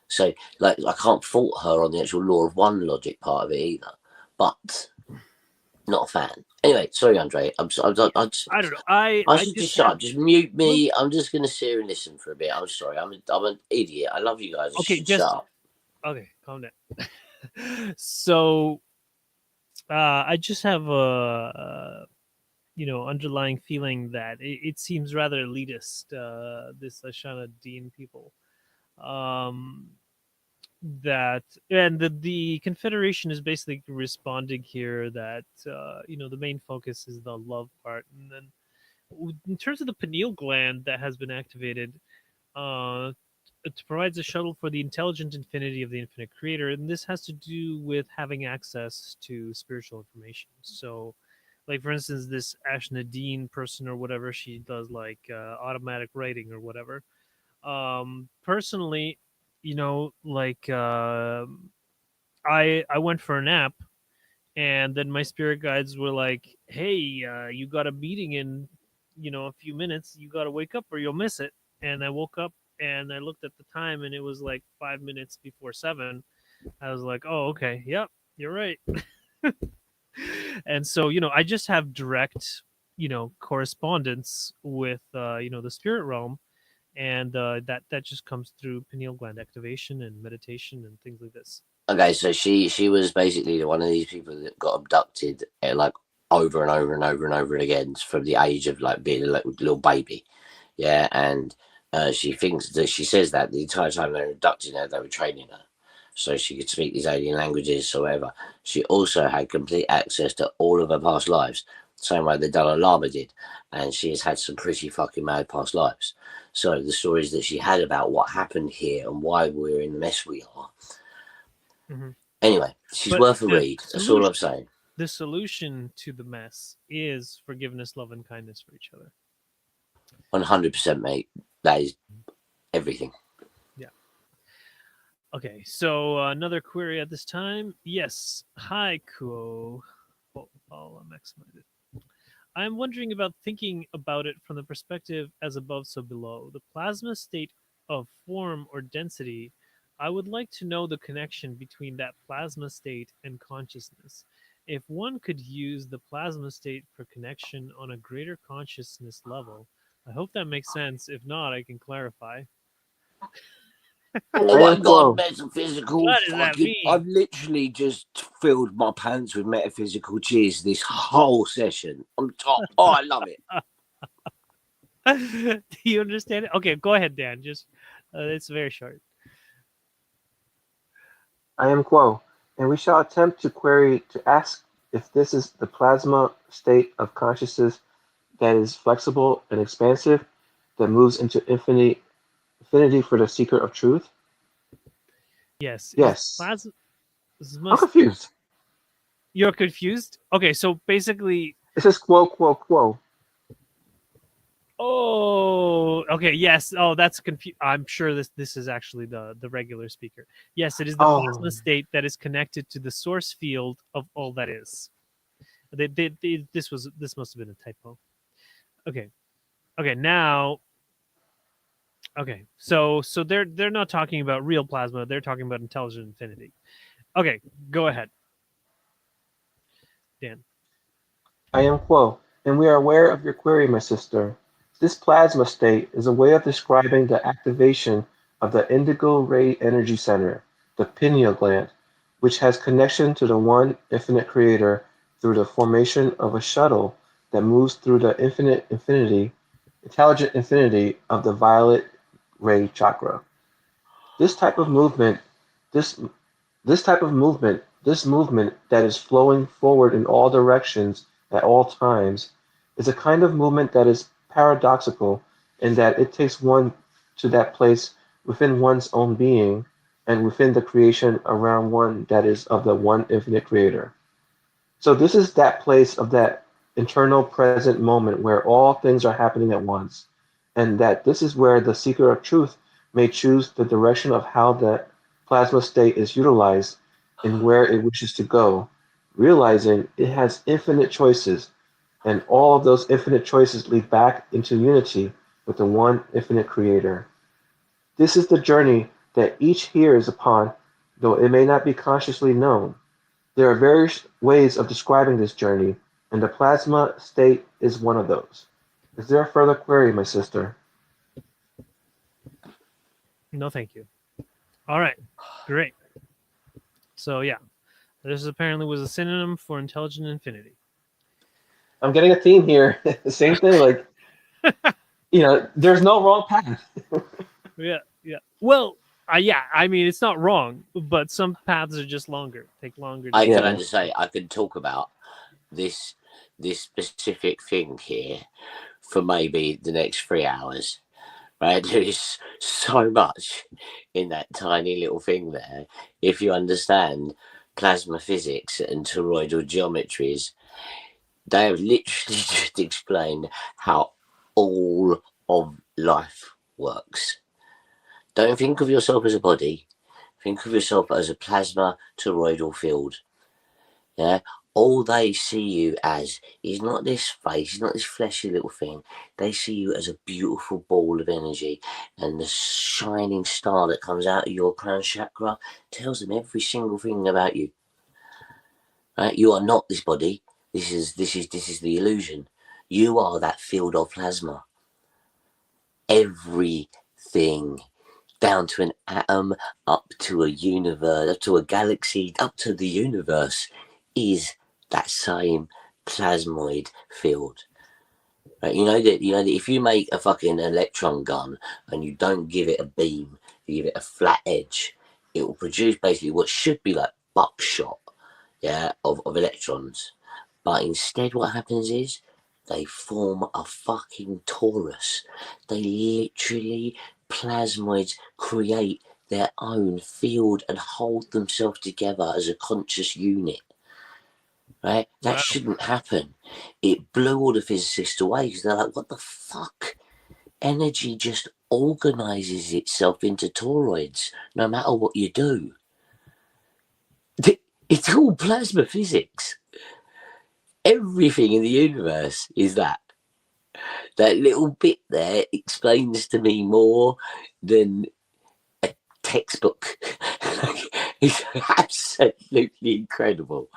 So like I can't fault her on the actual law of one logic part of it either, but not a fan. Anyway, sorry, Andrii. I don't know. I I should just just shut have. up. Just mute Well, me. I'm just gonna sit here and listen for a bit. I'm sorry. I'm an idiot. I love you guys. I okay, should shut just up. okay. Calm down. So I just have underlying feeling that it seems rather elitist. This Ashana Dean people. Um, that and the Confederation is basically responding here that the main focus is the love part, and then in terms of the pineal gland that has been activated, uh, it provides a shuttle for the intelligent infinity of the infinite creator, and this has to do with having access to spiritual information. So, like for instance, this Ash Nadine person or whatever, she does like automatic writing or whatever. Personally, like I went for a nap, and then my spirit guides were like, "Hey, you got a meeting in a few minutes. You got to wake up or you'll miss it." And I woke up and I looked at the time, and it was like 5 minutes before 7. I was like, "Oh, okay, yep, you're right." And so I just have direct correspondence with the spirit realm, and that just comes through pineal gland activation and meditation and things like this. Okay, so she was basically one of these people that got abducted like over and over and over and over again from the age of like being a little baby. Yeah, and she thinks that she says that the entire time they were abducting her, they were training her, so she could speak these alien languages or whatever. She also had complete access to all of her past lives, same way the Dalai Lama did, and she has had some pretty fucking mad past lives. So the stories that she had about what happened here and why we're in the mess we are. Hmm. Anyway, she's But worth a read. That's all I'm saying. the solution to the mess is forgiveness, love, and kindness for each other. 100%, mate. That is everything. Yeah. Okay, so another query at this time. Yes. Hi, Kuo. Oh, I'm maximized. I'm wondering about thinking about it from the perspective as above, so below. The plasma state of form or density. I would like to know the connection between that plasma state and consciousness. If one could use the plasma state for connection on a greater consciousness level, I hope that makes sense. If not, I can clarify. Oh I my am god, Quo. metaphysical What does that fucking. mean? I've literally just filled my pants with metaphysical cheers this whole session. Oh, I love it. Do you understand it? Okay, go ahead, Dan. Just it's very short. I am Quo, and we shall attempt to query to ask if this is the plasma state of consciousness that is flexible and expansive, that moves into infinity for the seeker of truth. Yes. Yes. Plasma I'm confused. You're confused? Okay, so basically It says Quo. oh, okay, yes. Oh, that's I'm sure this is actually the regular speaker. Yes, it is the Oh, plasma state that is connected to the source field of all that is. This must have been a typo. Okay. Okay, now okay. So they're not talking about real plasma, they're talking about intelligent infinity. Okay, go ahead. Dan. I am Quo, and we are aware of your query, my sister. This plasma state is a way of describing the activation of the indigo ray energy center, the pineal gland, which has connection to the one infinite creator through the formation of a shuttle that moves through the intelligent infinity of the violet ray chakra. This type of movement, this this movement that is flowing forward in all directions at all times, is a kind of movement that is paradoxical in that it takes one to that place within one's own being and within the creation around one that is of the one infinite creator. So this is that place of that internal present moment where all things are happening at once. And that this is where the seeker of truth may choose the direction of how that plasma state is utilized and where it wishes to go, realizing it has infinite choices, and all of those infinite choices lead back into unity with the one infinite creator. This is the journey that each here is upon, though it may not be consciously known. There are various ways of describing this journey, and the plasma state is one of those. Is there a further query, my sister? No, thank you. All right. Great. So yeah, this apparently was a synonym for intelligent infinity. I'm getting a theme here. Same thing, like, there's no wrong path. Yeah, yeah. Well, yeah. I mean, it's not wrong, but some paths are just longer. Take longer. I To can Yeah. just say I can talk about this specific thing here for maybe the next 3 hours. Right, there is so much in that tiny little thing there. If you understand plasma physics and toroidal geometries, they have literally just explained how all of life works. Don't think of yourself as a body. Think of yourself as a plasma toroidal field. Yeah, all they see you as is not this face, not this fleshy little thing. They see you as a beautiful ball of energy, and the shining star that comes out of your crown chakra tells them every single thing about you. Right? You are not this body. This is the illusion. You are that field of plasma. Everything, down to an atom, up to a universe, up to a galaxy, up to the universe, is that same plasmoid field. Right? You know that if you make a fucking electron gun and you don't give it a beam, you give it a flat edge, it will produce basically what should be like buckshot, of electrons. But instead what happens is they form a fucking torus. They literally, plasmoids create their own field and hold themselves together as a conscious unit. Right? That Wow. shouldn't happen. It blew all the physicists away because they're like, what the fuck? Energy just organizes itself into toroids no matter what you do. It's all plasma physics. Everything in the universe is that. That little bit there explains to me more than a textbook. It's absolutely incredible.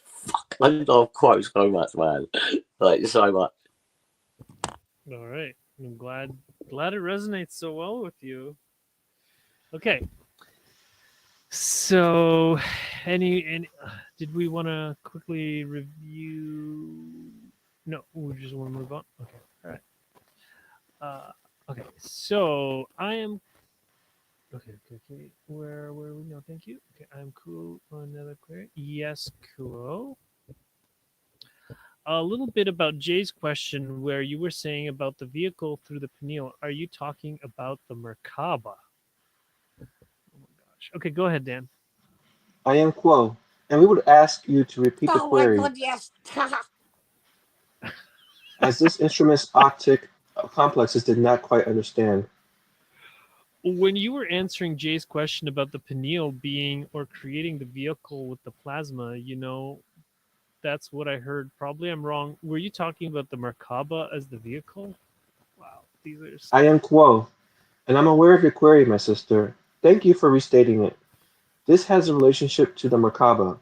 Fuck, I love quotes so much, man. Like, so much. All right. I'm glad it resonates so well with you. Okay. So, any did we want to quickly review? No, we just want to move on. Okay. All right. Okay. So I am. Okay. Where we go? Thank you. Okay. I'm cool. Another query. Yes, cool. A little bit about Jay's question, where you were saying about the vehicle through the pineal. Are you talking about the Merkaba? Oh my gosh. Okay, go ahead, Dan. I am Quo, and we would ask you to repeat the Oh my query, god, yes. as this instrument's optic complexes did not quite understand. When you were answering Jay's question about the pineal being or creating the vehicle with the plasma, that's what I heard. Probably I'm wrong. Were you talking about the Merkaba as the vehicle? Wow, these are I am Quo, and I'm aware of your query, my sister. Thank you for restating it. This has a relationship to the Merkaba,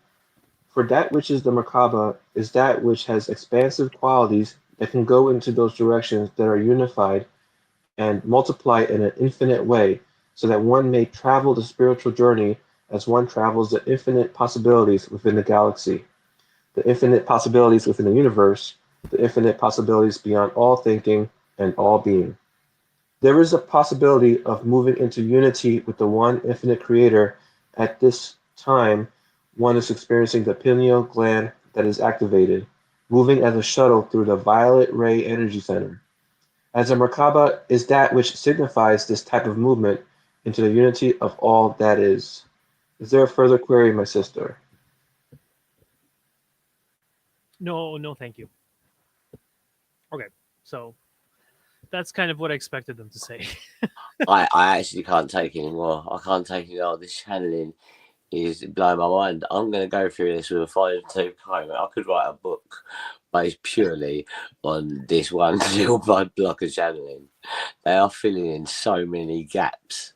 for that which is the Merkaba is that which has expansive qualities that can go into those directions that are unified and multiply in an infinite way, so that one may travel the spiritual journey as one travels the infinite possibilities within the galaxy, the infinite possibilities within the universe, the infinite possibilities beyond all thinking and all being. There is a possibility of moving into unity with the one infinite creator at this time one is experiencing the pineal gland that is activated, moving as a shuttle through the violet ray energy center. As a Merkaba is that which signifies this type of movement into the unity of all that is. Is there a further query, my sister? no, no, thank you. Okay, so that's kind of what I expected them to say. I actually can't take it anymore. I can't take it all. This channeling is blowing my mind. I'm going to go through this with a 5-2 comb. I could write a book based purely on this one little blood block of channeling. They are filling in so many gaps.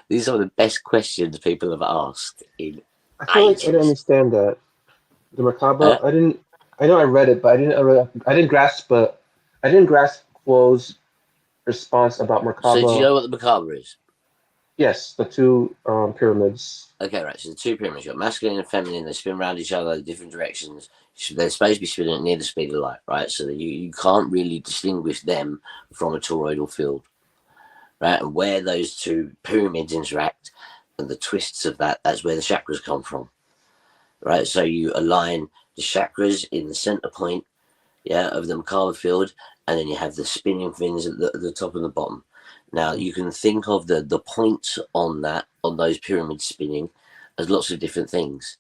These are the best questions people have asked in I feel like I didn't ages. understand that. The Uh, Merkaba, I didn't. I know I read it, but I didn't grasp. But I didn't grasp Quo's response about so do you Merkaba. know what the macabre is? Yes, the two pyramids. Okay, right. So the two pyramids, you've got masculine and feminine. They spin around each other in different directions. They're supposed to be spinning at near the speed of light, right? So that you can't really distinguish them from a toroidal field, right? And where those two pyramids interact and the twists of that's where the chakras come from, right? So you align the chakras in the center point, yeah, of the Merkaba field, and then you have the spinning things at the top and the bottom. Now you can think of the points on those pyramids spinning as lots of different things,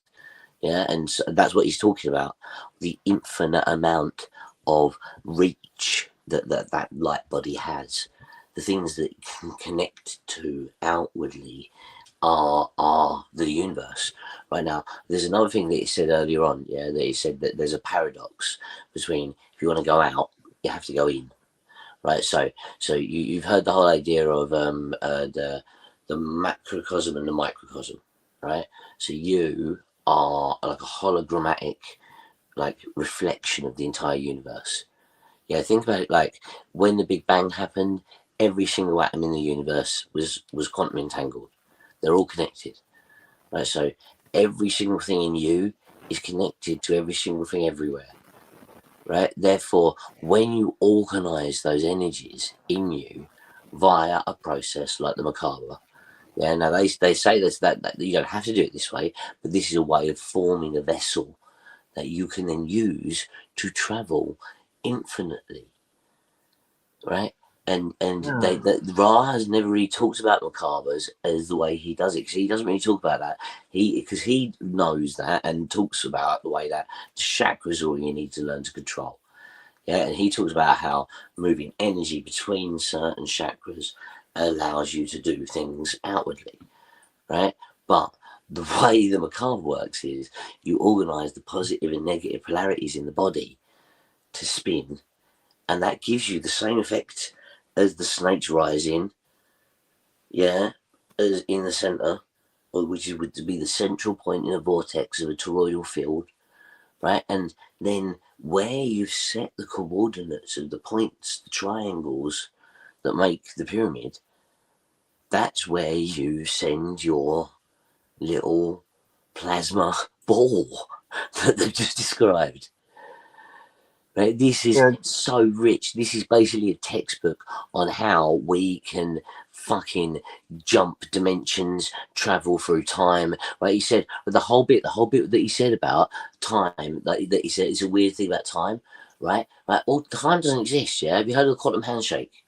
yeah, and so that's what he's talking about, the infinite amount of reach that light body has, the things that it can connect to outwardly are the universe. Right now, there's another thing that he said earlier on, yeah, that he said that there's a paradox between if you want to go out, you have to go in, right? So you've heard the whole idea of the macrocosm and the microcosm, right? So you are like a hologrammatic like reflection of the entire universe. Yeah, think about it like when the Big Bang happened, every single atom in the universe was quantum entangled. They're all connected, right? So every single thing in you is connected to every single thing everywhere, right? Therefore, when you organize those energies in you via a process like the Merkaba, yeah, now they say this that you don't have to do it this way, but this is a way of forming a vessel that you can then use to travel infinitely, right? And Yeah. Ra has never really talked about Merkabas as the way he does it, because he doesn't really talk about that. Because he knows that and talks about the way that the chakras are all you need to learn to control. Yeah, and he talks about how moving energy between certain chakras allows you to do things outwardly, right? But the way the Merkaba works is you organize the positive and negative polarities in the body to spin, and that gives you the same effect as the snakes rising, yeah, as in the center, which would be the central point in a vortex of a toroidal field, right? And then where you've set the coordinates of the points, the triangles that make the pyramid, that's where you send your little plasma ball that they've just described. Right? This is Yeah, so rich. This is basically a textbook on how we can fucking jump dimensions, travel through time. Right? He said the whole bit that he said about time, that he said it's a weird thing about time, right? Right? Well, time doesn't exist. Yeah, have you heard of the quantum handshake?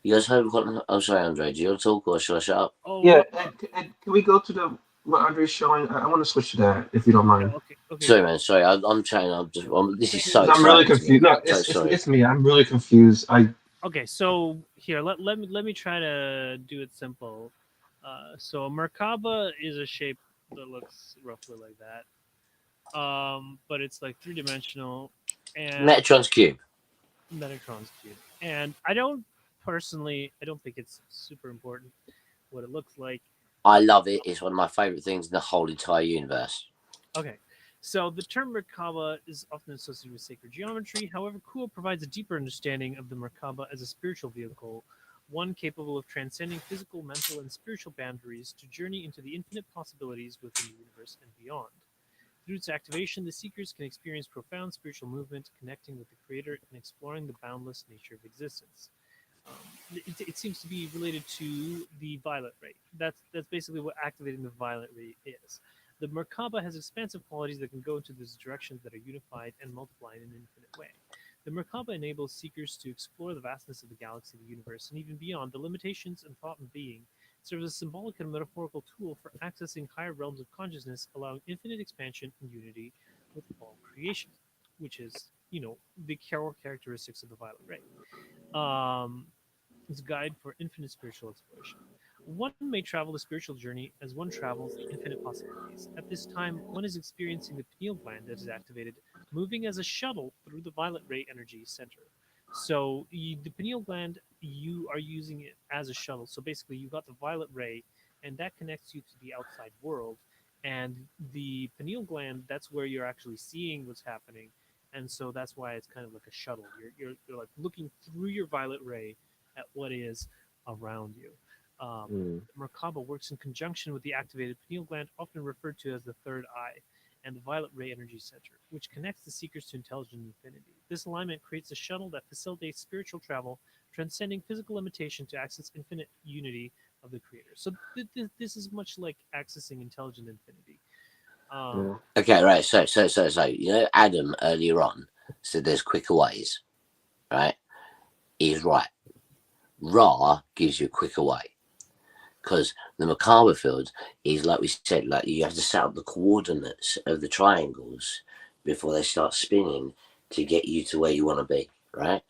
You guys heard of the quantum? Oh, sorry, Andre. Do you want to talk or should I shut up? Oh yeah. well, And can we go to the what Andre's showing? I want to switch to that if you don't yeah, mind. okay. Sorry, man. Sorry, I'm trying. This is so Because I'm really exciting to me. confused. No, So sorry. it's me. I'm really confused. Okay, so here let me try to do it simple. So a Merkaba is a shape that looks roughly like that. But it's like three-dimensional and Metatron's cube. Metatron's cube. And I don't think it's super important what it looks like. I love it. It's one of my favorite things in the whole entire universe. Okay, so the term Merkaba is often associated with sacred geometry. However, Kuo provides a deeper understanding of the Merkaba as a spiritual vehicle, one capable of transcending physical, mental, and spiritual boundaries to journey into the infinite possibilities within the universe and beyond. Through its activation, the seekers can experience profound spiritual movement, connecting with the Creator and exploring the boundless nature of existence. It seems to be related to the violet ray. That's basically what activating the violet ray is. The Merkaba has expansive qualities that can go into these directions that are unified and multiply in an infinite way. The Merkaba enables seekers to explore the vastness of the galaxy, the universe, and even beyond. The limitations and thought and being serves as a symbolic and metaphorical tool for accessing higher realms of consciousness, allowing infinite expansion and unity with all creation, which is, the core characteristics of the violet ray. Is a guide for infinite spiritual exploration. One may travel the spiritual journey as one travels the infinite possibilities. At this time, one is experiencing the pineal gland that is activated, moving as a shuttle through the violet ray energy center. So the pineal gland, you are using it as a shuttle. So basically, you got the violet ray, and that connects you to the outside world. And the pineal gland, that's where you're actually seeing what's happening. And so that's why it's kind of like a shuttle. You're like looking through your violet ray at what is around you. Mm. Merkaba works in conjunction with the activated pineal gland, often referred to as the third eye, and the violet ray energy center, which connects the seekers to intelligent infinity. This alignment creates a shuttle that facilitates spiritual travel, transcending physical limitation to access infinite unity of the Creator. So this is much like accessing intelligent infinity. Yeah. Okay, right. So, Adam earlier on said there's quicker ways, right? He's right. Ra gives you a quicker way because the Merkaba field is, like we said, like you have to set up the coordinates of the triangles before they start spinning to get you to where you want to be, right?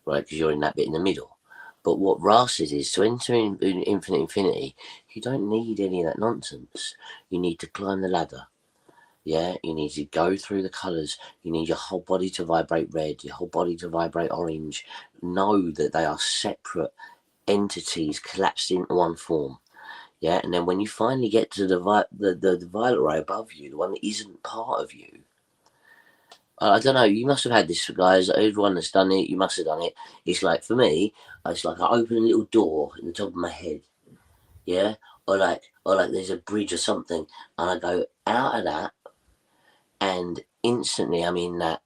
Right, because you're in that bit in the middle. But what Ra says is to enter in infinite infinity, you don't need any of that nonsense. You need to climb the ladder. Yeah, you need to go through the colours. You need your whole body to vibrate red, your whole body to vibrate orange. Know that they are separate entities collapsed into one form. Yeah, and then when you finally get to the violet ray above you, the one that isn't part of you, I don't know. You must have had this, guys. Everyone that's done it, you must have done it. It's like for me, it's like I open a little door in the top of my head. Yeah, or like there's a bridge or something, and I go out of that, and instantly I'm in that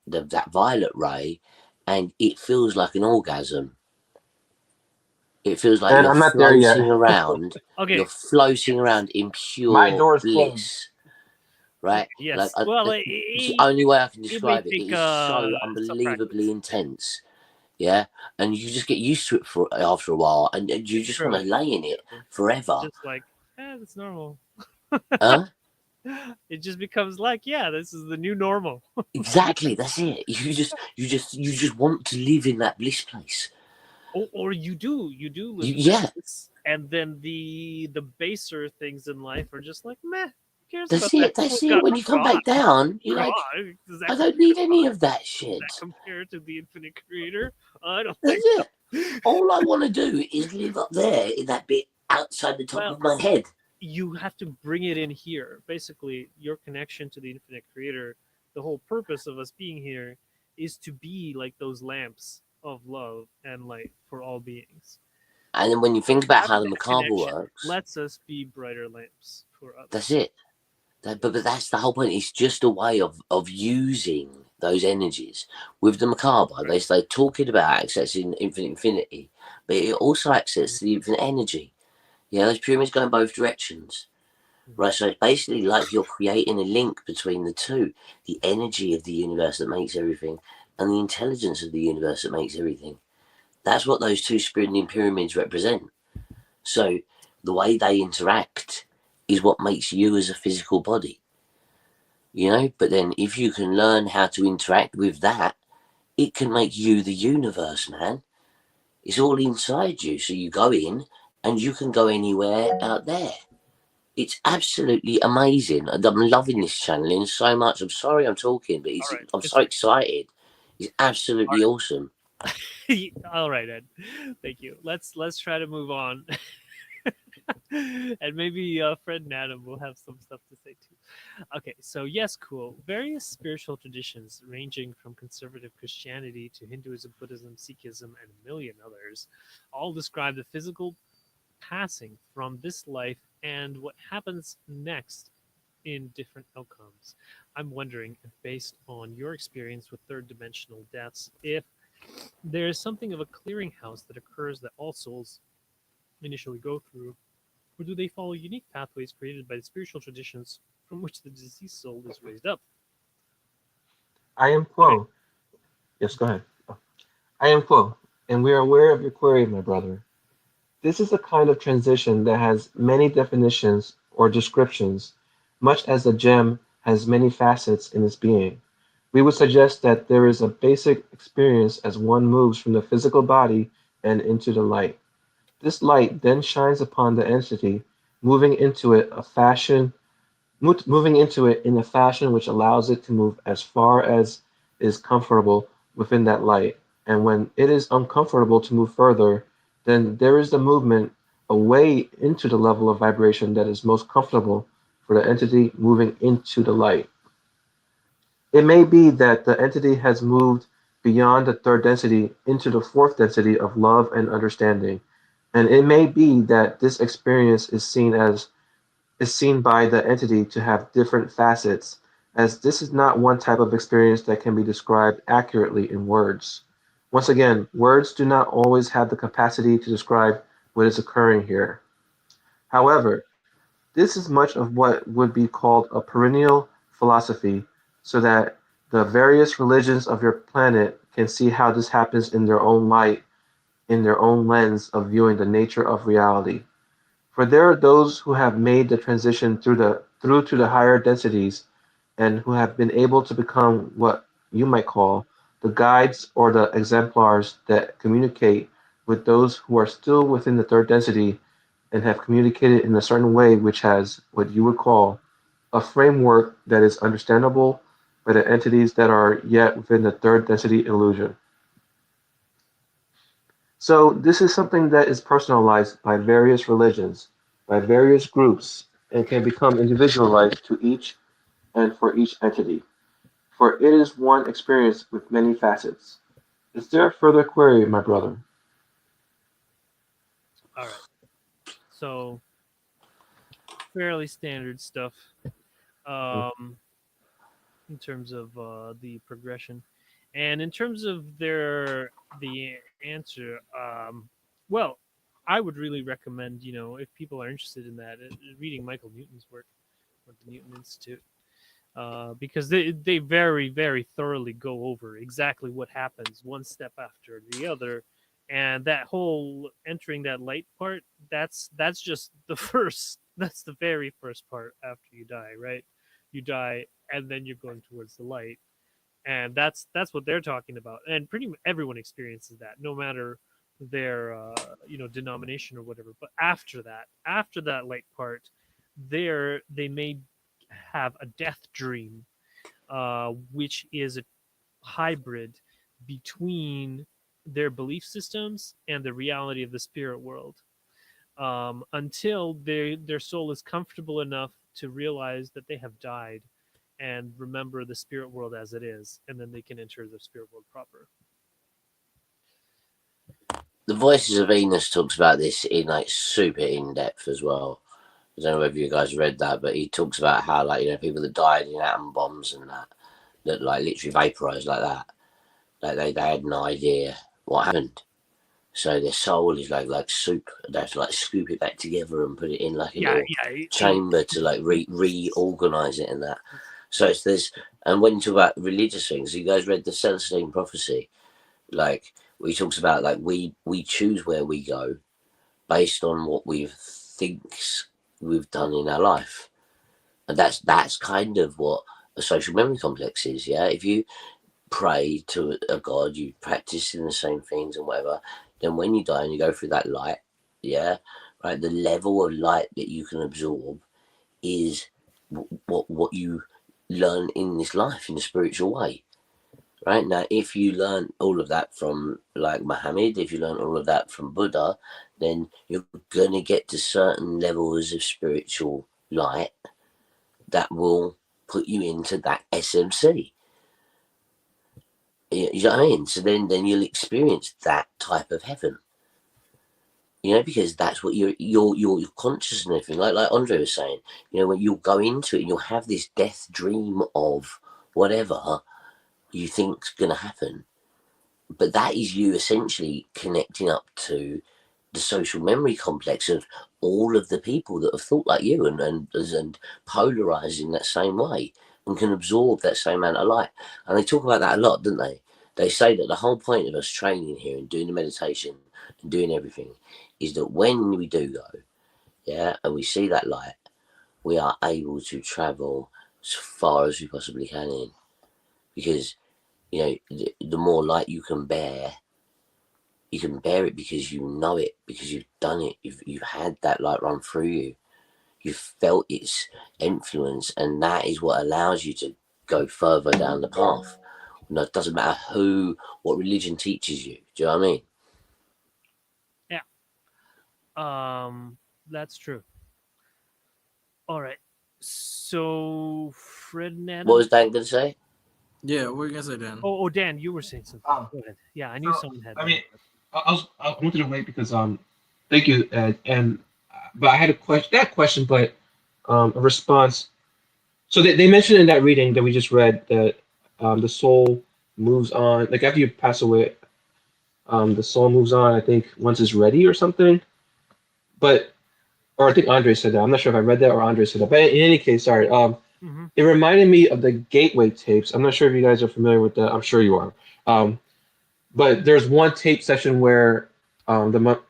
violet ray, and it feels like an orgasm. It feels like And you're I'm not there floating yet. around. You're Okay. floating Yes. around in My pure door is closed. bliss, right? Like Yes. Well, it's the only way I can it may describe it. It take is so some unbelievably practice. intense, yeah. And you just get used to it for after a while, and you just want to True. lay in it True. It's forever, just like, that's normal. huh? It just becomes like, yeah, this is the new normal. Exactly. That's it. You just want to live in that bliss place. Or you do live in Yeah, this, and then the baser things in life are just like, meh. Who cares that's about that? it. Oh That's it. God, When you come God, back down, you're like, God. Does that I don't compare to need any God? of that Does shit. that compare to the infinite creator? I don't That's think it. so. All I want to do is live up there in that bit outside the top Well, of my head. you have to bring it in here. Basically, your connection to the infinite creator, the whole purpose of us being here is to be like those lamps of love and light for all beings. And then when you think about how the Having that Merkaba connection works, lets us be brighter lamps for others. that's it. But that's the whole point. It's just a way of using those energies. With the Merkaba, they're talking about accessing infinite infinity, but it also accesses the infinite energy. Yeah, those pyramids go in both directions. Right, so it's basically like you're creating a link between the two, the energy of the universe that makes everything and the intelligence of the universe that makes everything. That's what those two spinning pyramids represent. So the way they interact is what makes you as a physical body. But then if you can learn how to interact with that, it can make you the universe, man. It's all inside you. So you go in and you can go anywhere out there. It's absolutely amazing. I'm loving this channeling so much. I'm sorry I'm talking, but I'm so excited. It's absolutely awesome. All right, Ed. Thank you. Let's try to move on. And maybe Fred and Adam will have some stuff to say too. Okay, so yes, cool. Various spiritual traditions, ranging from conservative Christianity to Hinduism, Buddhism, Sikhism, and a million others, all describe the physical passing from this life and what happens next in different outcomes. I'm wondering if, based on your experience with third dimensional deaths, if there is something of a clearinghouse that occurs that all souls initially go through, or do they follow unique pathways created by the spiritual traditions from which the deceased soul is raised up? I am Quo. Yes, go ahead. I am Quo, and we are aware of your query, my brother. This is a kind of transition that has many definitions or descriptions, much as a gem has many facets in its being. We would suggest that there is a basic experience as one moves from the physical body and into the light. This light then shines upon the entity, moving into it a fashion moving into it in a fashion which allows it to move as far as is comfortable within that light. And when it is uncomfortable to move further, then there is the movement away into the level of vibration that is most comfortable for the entity moving into the light. It may be that the entity has moved beyond the third density into the fourth density of love and understanding. And it may be that this experience is seen by the entity to have different facets, as this is not one type of experience that can be described accurately in words. Once again, words do not always have the capacity to describe what is occurring here. However, this is much of what would be called a perennial philosophy, so that the various religions of your planet can see how this happens in their own light, in their own lens of viewing the nature of reality. For there are those who have made the transition through to the higher densities and who have been able to become what you might call the guides or the exemplars that communicate with those who are still within the third density and have communicated in a certain way which has what you would call a framework that is understandable by the entities that are yet within the third density illusion. So this is something that is personalized by various religions, by various groups, and can become individualized to each and for each entity. For it is one experience with many facets. Is there a further query, my brother? All right. So fairly standard stuff um, in terms of the progression, and in terms of the answer. Well, I would really recommend, if people are interested in that, reading Michael Newton's work at the Newton Institute. Because they very, very thoroughly go over exactly what happens one step after the other, and that whole entering that light part, that's just the first, that's the very first part after you die, right? You die, and then you're going towards the light, and that's what they're talking about, and pretty much everyone experiences that, no matter their denomination or whatever. But after that light part, they may have a death dream, which is a hybrid between their belief systems and the reality of the spirit world, until their soul is comfortable enough to realize that they have died and remember the spirit world as it is, and then they can enter the spirit world proper. The Voices of Venus talks about this in like super in depth as well. I don't know whether you guys read that, but he talks about how like people that died in atom bombs and that like literally vaporized like that, like they had no idea what happened. So their soul is like soup. They have to like scoop it back together and put it in like a little chamber to like reorganize it and that. So it's this. And when you talk about religious things, you guys read the Celestine prophecy, like he talks about like we choose where we go based on what we thinks we've done in our life, and that's kind of what a social memory complex is. Yeah, if you pray to a god, you practice in the same things and whatever, then when you die and you go through that light, yeah, right, the level of light that you can absorb is what you learn in this life in a spiritual way. Right now, if you learn all of that from like Muhammad, if you learn all of that from Buddha, then you're gonna get to certain levels of spiritual light that will put you into that SMC. You know what I mean? So then you'll experience that type of heaven. Because that's what your conscious and everything. Like Andrii was saying, when you'll go into it, and you'll have this death dream of whatever you think's gonna happen. But that is you essentially connecting up to the social memory complex of all of the people that have thought like you and polarized in that same way and can absorb that same amount of light. And they talk about that a lot, don't they? They say that the whole point of us training here and doing the meditation and doing everything is that when we do go, yeah, and we see that light, we are able to travel as far as we possibly can in. Because, the more light you can bear it because you know it, because you've done it, you've had that light run through you, you've felt its influence, and that is what allows you to go further down the path. It doesn't matter what religion teaches you. Do you know what I mean? That's true. All right. So, Fred and Adam. What was Dan going to say? Yeah, what were you gonna say, Dan? Oh, Dan, you were saying something. Go ahead. Yeah, I knew someone had. I mean, I wanted to wait because thank you, Ed, and but I had a question, not a question, but a response. So they mentioned in that reading that we just read that the soul moves on, like after you pass away, the soul moves on. I think once it's ready or something. But or I think Andrii said that. I'm not sure if I read that or Andrii said that. But in any case, sorry. It reminded me of the Gateway tapes. I'm not sure if you guys are familiar with that. I'm sure you are. But there's one tape session where the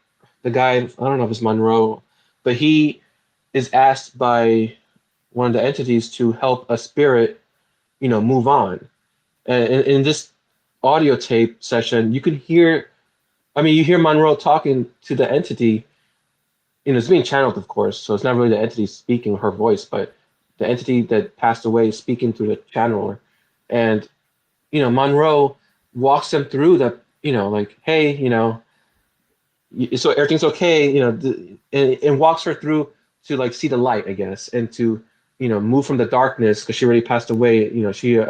guy, I don't know if it's Monroe, but he is asked by one of the entities to help a spirit, move on. And in this audio tape session, you can hear, you hear Monroe talking to the entity. It's being channeled, of course, so it's not really the entity speaking her voice, but the entity that passed away is speaking through the channeler. And, Monroe walks them through the, like, hey, so everything's okay, and walks her through to like see the light, I guess, and to, move from the darkness because she already passed away. She, it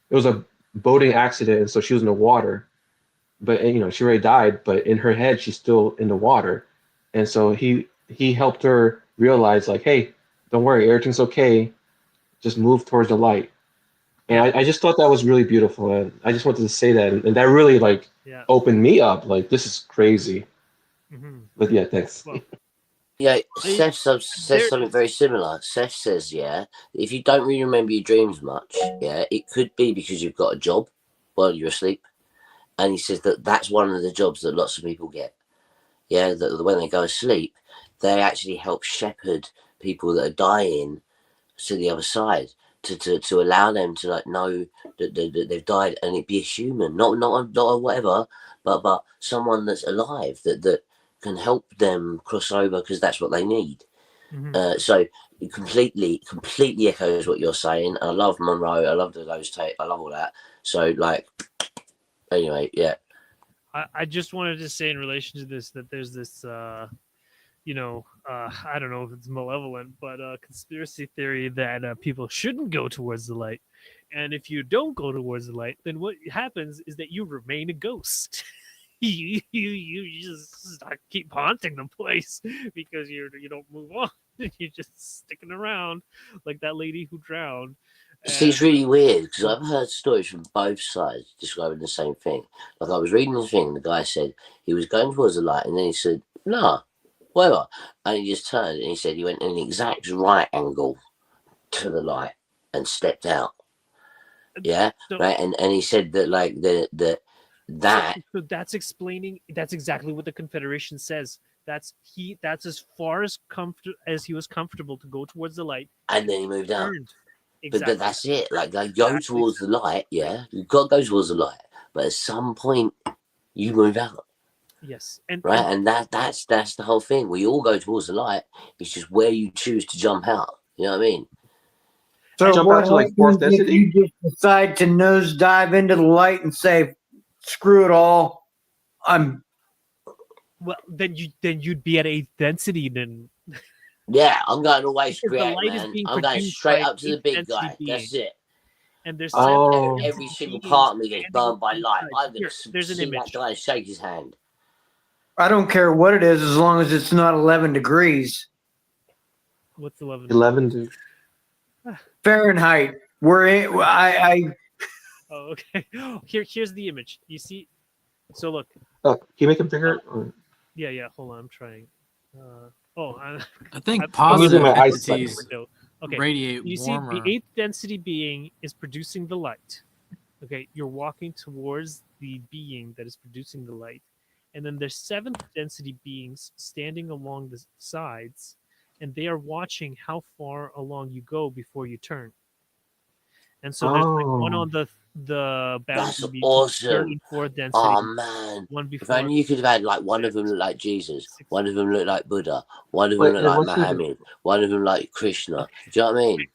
was a boating accident, and so she was in the water, but she already died, but in her head she's still in the water, and so he helped her realize like, hey, don't worry, everything's okay, just move towards the light. And I just thought that was really beautiful, and I just wanted to say that, and that really like opened me up, like this is crazy. But yeah, thanks. Well, Yeah, Seth says something very similar. Seth says, if you don't really remember your dreams much, it could be because you've got a job while you're asleep. And he says that that's one of the jobs that lots of people get. Yeah, that when they go asleep, they actually help shepherd people that are dying to the other side, to allow them to like know that they've died, and it be a human, not a whatever, but someone that's alive that can help them cross over because that's what they need. So it completely echoes what you're saying. I love Monroe. I love those tape. I love all that. So like, anyway, yeah. I just wanted to say in relation to this that there's this, I don't know if it's malevolent, but conspiracy theory that people shouldn't go towards the light. And if you don't go towards the light, then what happens is that you remain a ghost. you just keep haunting the place because you don't move on. You're just sticking around like that lady who drowned. See, it's And really weird because I've heard stories from both sides describing the same thing. Like I was reading the thing, the guy said he was going towards the light, and then he said, "Nah, whatever," and he just turned and he said he went in an exact right angle to the light and stepped out. Yeah, so, right, and he said that like that. so that's explaining. That's exactly what the Confederation says. That's as far as as he was comfortable to go towards the light, And then he moved out. turned. But Exactly. that's it. Like they go towards the light, yeah. You've got to go towards the light. But at some point you move out. Yes. Right. And that's the whole thing. We all go towards the light. It's just where you choose to jump out. You know what I mean? So Jump what out to like fourth happens if density? you just decide to nosedive into the light and say, "Screw it all, I'm." Well, then you'd be at 8th density then. Yeah, I'm going away Because the straight, light is man. being I'm going produced straight by up to the 8th big density guy. being. That's it. And there's Oh. Every single beings part of me gets standing burned by light. inside. I'm going Here, to there's an see image. that guy shake his hand. I don't care what it is, as long as it's not 11 degrees What's 11? 11, dude. Fahrenheit. We're in. Oh, okay. Here's the image. You see? So look. Can you make him bigger? Or... Yeah. Hold on. I'm trying. I think I'm positive using my eyes entities Okay. radiate You see, warmer. the 8th density being is producing the light. Okay, you're walking towards the being that is producing the light, and then there's 7th density beings standing along the sides, and they are watching how far along you go before you turn. And so there's like one on the That's boundary between awesome. 3rd and 4th density. Oh man! One If before. only you could have had like one of them look like Jesus, one of them look like Buddha, one of them Wait, look Ed, like one second. Muhammad, one of them like Krishna. Do you know what I mean?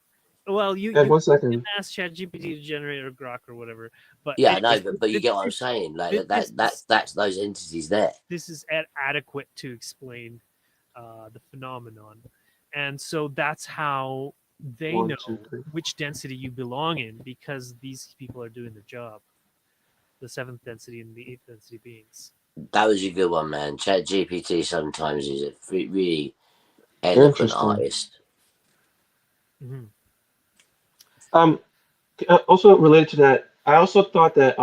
Well, Ed, you 1 second. can ask ChatGPT to generate a grok or whatever. But Yeah, anyways, no, but you get what I'm saying. Like that's those entities there. This is adequate to explain the phenomenon, and so that's how they 1, know 2, 3. which density you belong in, because these people are doing their job. The 7th density and the 8th density beings. That was a good one, man. ChatGPT sometimes is a really eloquent artist. Mm-hmm. Also related to that, I also thought that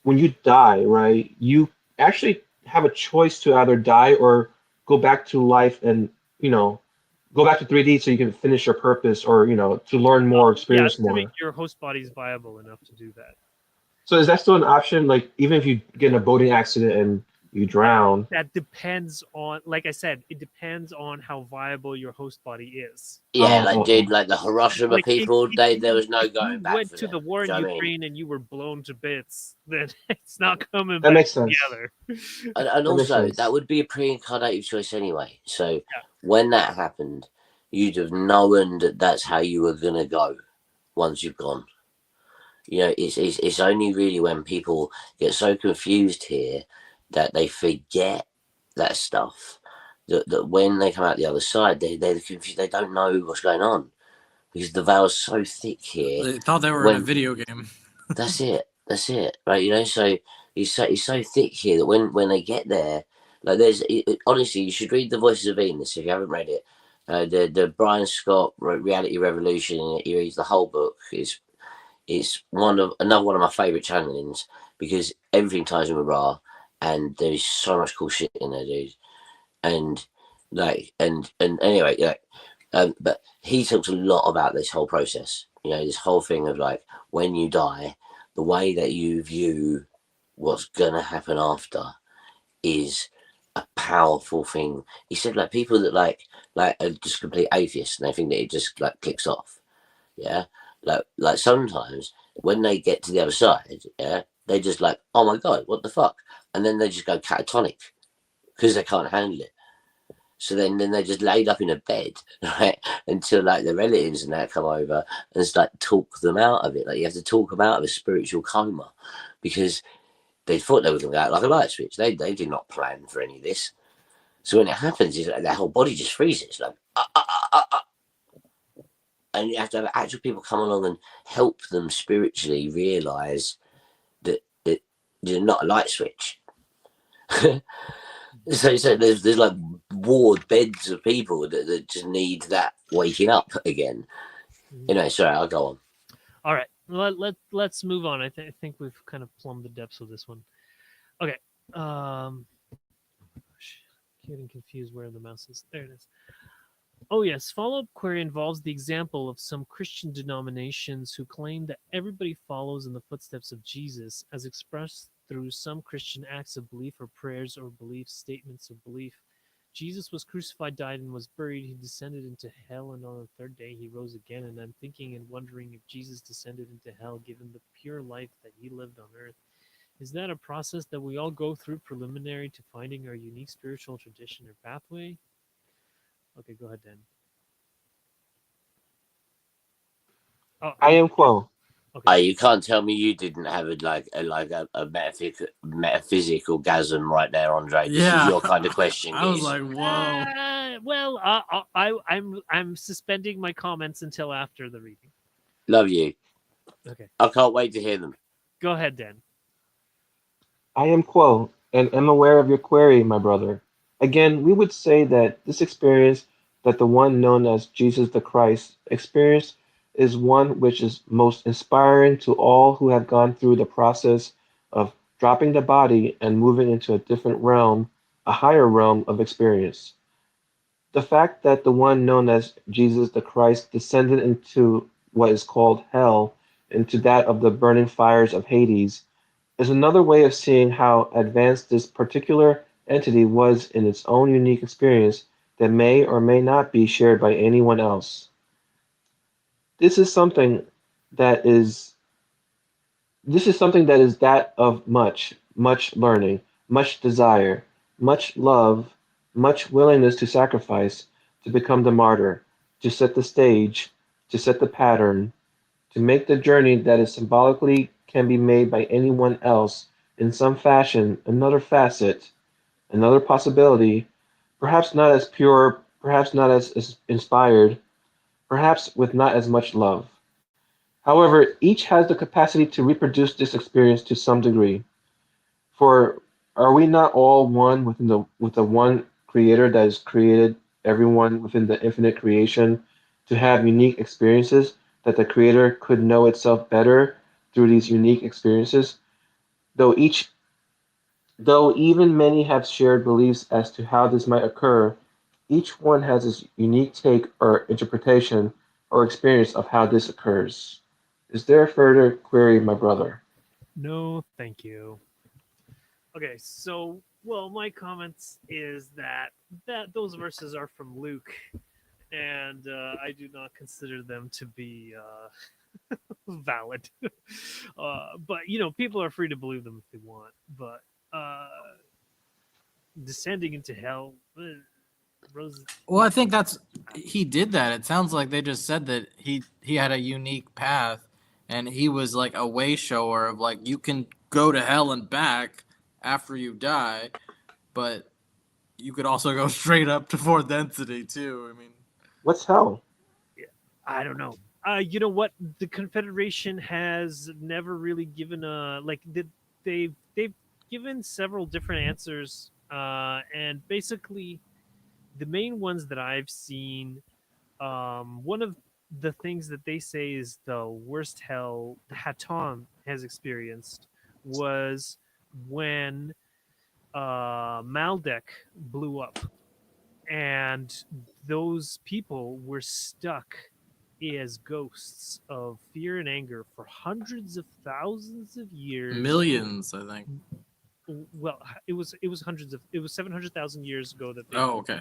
when you die, right, you actually have a choice to either die or go back to life and, go back to 3D so you can finish your purpose or, to learn more, experience to make more. your host bodies viable enough to do that. So is that still an option? Like, even if you get in a boating accident and you drown? That depends on, like I said, it depends on how viable your host body is. Yeah, dude, like the Hiroshima people, there was no if going you back went for to them. the war in Do you know what I mean? Ukraine and you were blown to bits, then it's not coming That back makes sense. together. And That makes also, sense. that would be a pre-incarnative choice anyway. So when that happened, you'd have known that that's how you were going to go once you've gone. It's only really when people get so confused here that they forget that stuff. That when they come out the other side, they're confused. They don't know what's going on because the veil's so thick here. They thought they were in a video game. That's it. Right? So it's so thick here that when they get there, like honestly, you should read The Voices of Venus if you haven't read it. The Brian Scott Reality Revolution. He reads the whole book. It's another one of my favorite channelings because everything ties in with Ra, and there's so much cool shit in there, dude. And anyway, but he talks a lot about this whole process. This whole thing of like when you die, the way that you view what's gonna happen after is a powerful thing. He said like people that like are just complete atheists and they think that it just like clicks off. Yeah. Like sometimes when they get to the other side, they just like, oh my god, what the fuck? And then they just go catatonic because they can't handle it. So then they're just laid up in a bed, right? Until like the relatives and that come over and just like talk them out of it. Like you have to talk them out of a spiritual coma because they thought they were going to go out like a light switch. They did not plan for any of this. So when it happens, it's like their whole body just freezes, like and you have to have actual people come along and help them spiritually realize that you're not a light switch. So there's like ward beds of people that just need that waking up again. Anyway, sorry, I'll go on. All right, let's move on. I think we've kind of plumbed the depths of this one. Okay. Getting confused where the mouse is. There it is. Oh yes, follow-up query involves the example of some Christian denominations who claim that everybody follows in the footsteps of Jesus as expressed through some Christian acts of belief or prayers or belief statements of belief. Jesus was crucified, died, and was buried. He descended into hell, and on the third day he rose again. And I'm thinking and wondering if Jesus descended into hell, given the pure life that he lived on earth. Is that a process that we all go through preliminary to finding our unique spiritual tradition or pathway? Okay, go ahead, Dan. Oh, I am Quo. okay. You can't tell me you didn't have a metaphysical gasm right there, Andrii. This is your kind of question. I was geez. like, whoa. Well, I'm suspending my comments until after the reading. Love you. Okay, I can't wait to hear them. go ahead, Dan. I am Quo, and am aware of your query, my brother. Again, we would say that this experience that the one known as Jesus the Christ experienced is one which is most inspiring to all who have gone through the process of dropping the body and moving into a different realm, a higher realm of experience. The fact that the one known as Jesus the Christ descended into what is called hell, into that of the burning fires of Hades, is another way of seeing how advanced this particular entity was in its own unique experience that may or may not be shared by anyone else. This is something that is that of much learning, much desire, much love, much willingness to sacrifice, to become the martyr, to set the stage, to set the pattern, to make the journey that is symbolically can be made by anyone else in some fashion, another facet, another possibility, perhaps not as pure, perhaps not as inspired, perhaps with not as much love. However, each has the capacity to reproduce this experience to some degree. For are we not all one within the one creator that has created everyone within the infinite creation to have unique experiences that the creator could know itself better through these unique experiences? Though each though even many have shared beliefs as to how this might occur, each one has his unique take or interpretation or experience of how this occurs. Is there a further query, my brother? No, thank you. Okay, so my comments is that those verses are from Luke, and I do not consider them to be valid. But people are free to believe them if they want. But uh, descending into hell, Rose. Well, I think he did that. It sounds like they just said that he had a unique path, and he was like a way shower of like you can go to hell and back after you die, but you could also go straight up to fourth density too. I mean, What's hell? I don't know. You know what? The Confederation has never really given a they've given several different answers, and basically the main ones that I've seen, one of the things that they say is the worst hell Haton has experienced was when Maldek blew up, and those people were stuck as ghosts of fear and anger for hundreds of thousands of years. millions, I think. Well, it was 700,000 years ago that they. Oh, okay,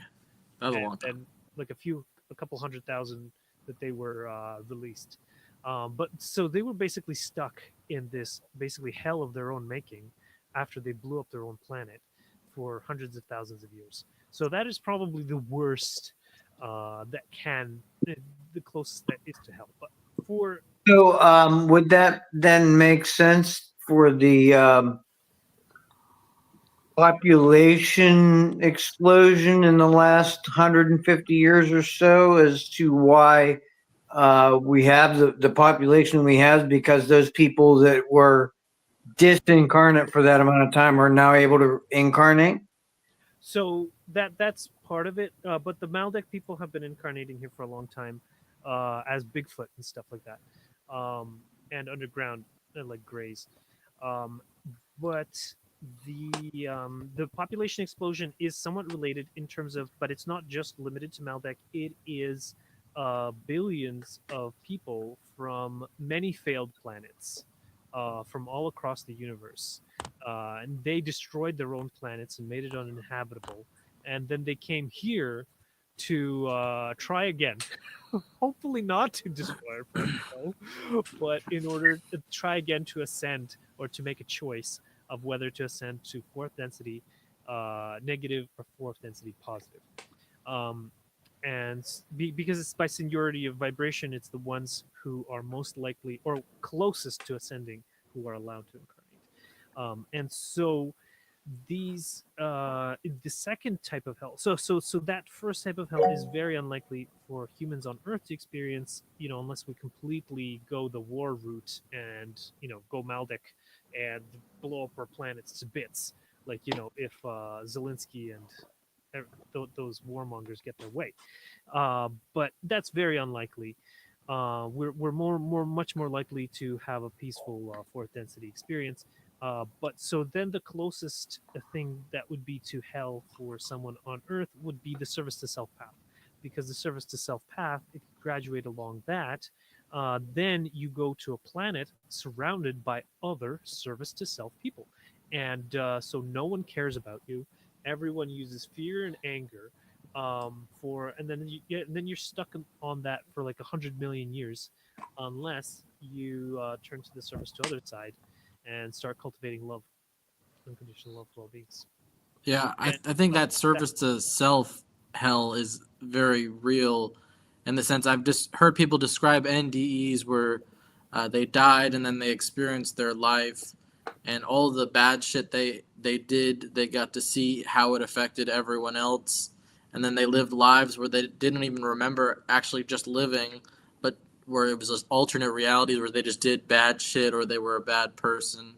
that was a long and, time. and like a couple 100,000 that they were released. But so they were basically stuck in this basically hell of their own making after they blew up their own planet for hundreds of thousands of years. So that is probably the worst the closest that is to hell. But for So, would that then make sense for the population explosion in the last 150 years or so as to why we have the population we have? Because those people that were disincarnate for that amount of time are now able to incarnate? So that's part of it. But the Maldek people have been incarnating here for a long time, as Bigfoot and stuff like that, and underground, like Greys. Um, but the population explosion is somewhat related in terms of, but it's not just limited to Maldek. It is billions of people from many failed planets, from all across the universe, and they destroyed their own planets and made it uninhabitable. And then they came here to try again. Hopefully not to destroy our planet, though, but in order to try again to ascend or to make a choice of whether to ascend to fourth density negative or fourth density positive. Um, and because it's by seniority of vibration, it's the ones who are most likely or closest to ascending who are allowed to incarnate. And so these the second type of hell, so that first type of hell is very unlikely for humans on Earth to experience, unless we completely go the war route and go Maldek and blow up our planets to bits, like if Zelensky and those warmongers get their way. But that's very unlikely. We're much more likely to have a peaceful fourth density experience. But so then the closest thing that would be to hell for someone on Earth would be the service to self path, because the service to self path, if you graduate along that, then you go to a planet surrounded by other service to self people, and so no one cares about you. Everyone uses fear and anger, and then you're stuck on that for like 100 million years, unless you turn to the service to other side and start cultivating love, unconditional love for all beings. Yeah, And I think that service to self hell is very real, in the sense I've just heard people describe NDEs where they died and then they experienced their life and all the bad shit they did. They got to see how it affected everyone else, and then they lived lives where they didn't even remember actually just living, but where it was just alternate realities where they just did bad shit or they were a bad person,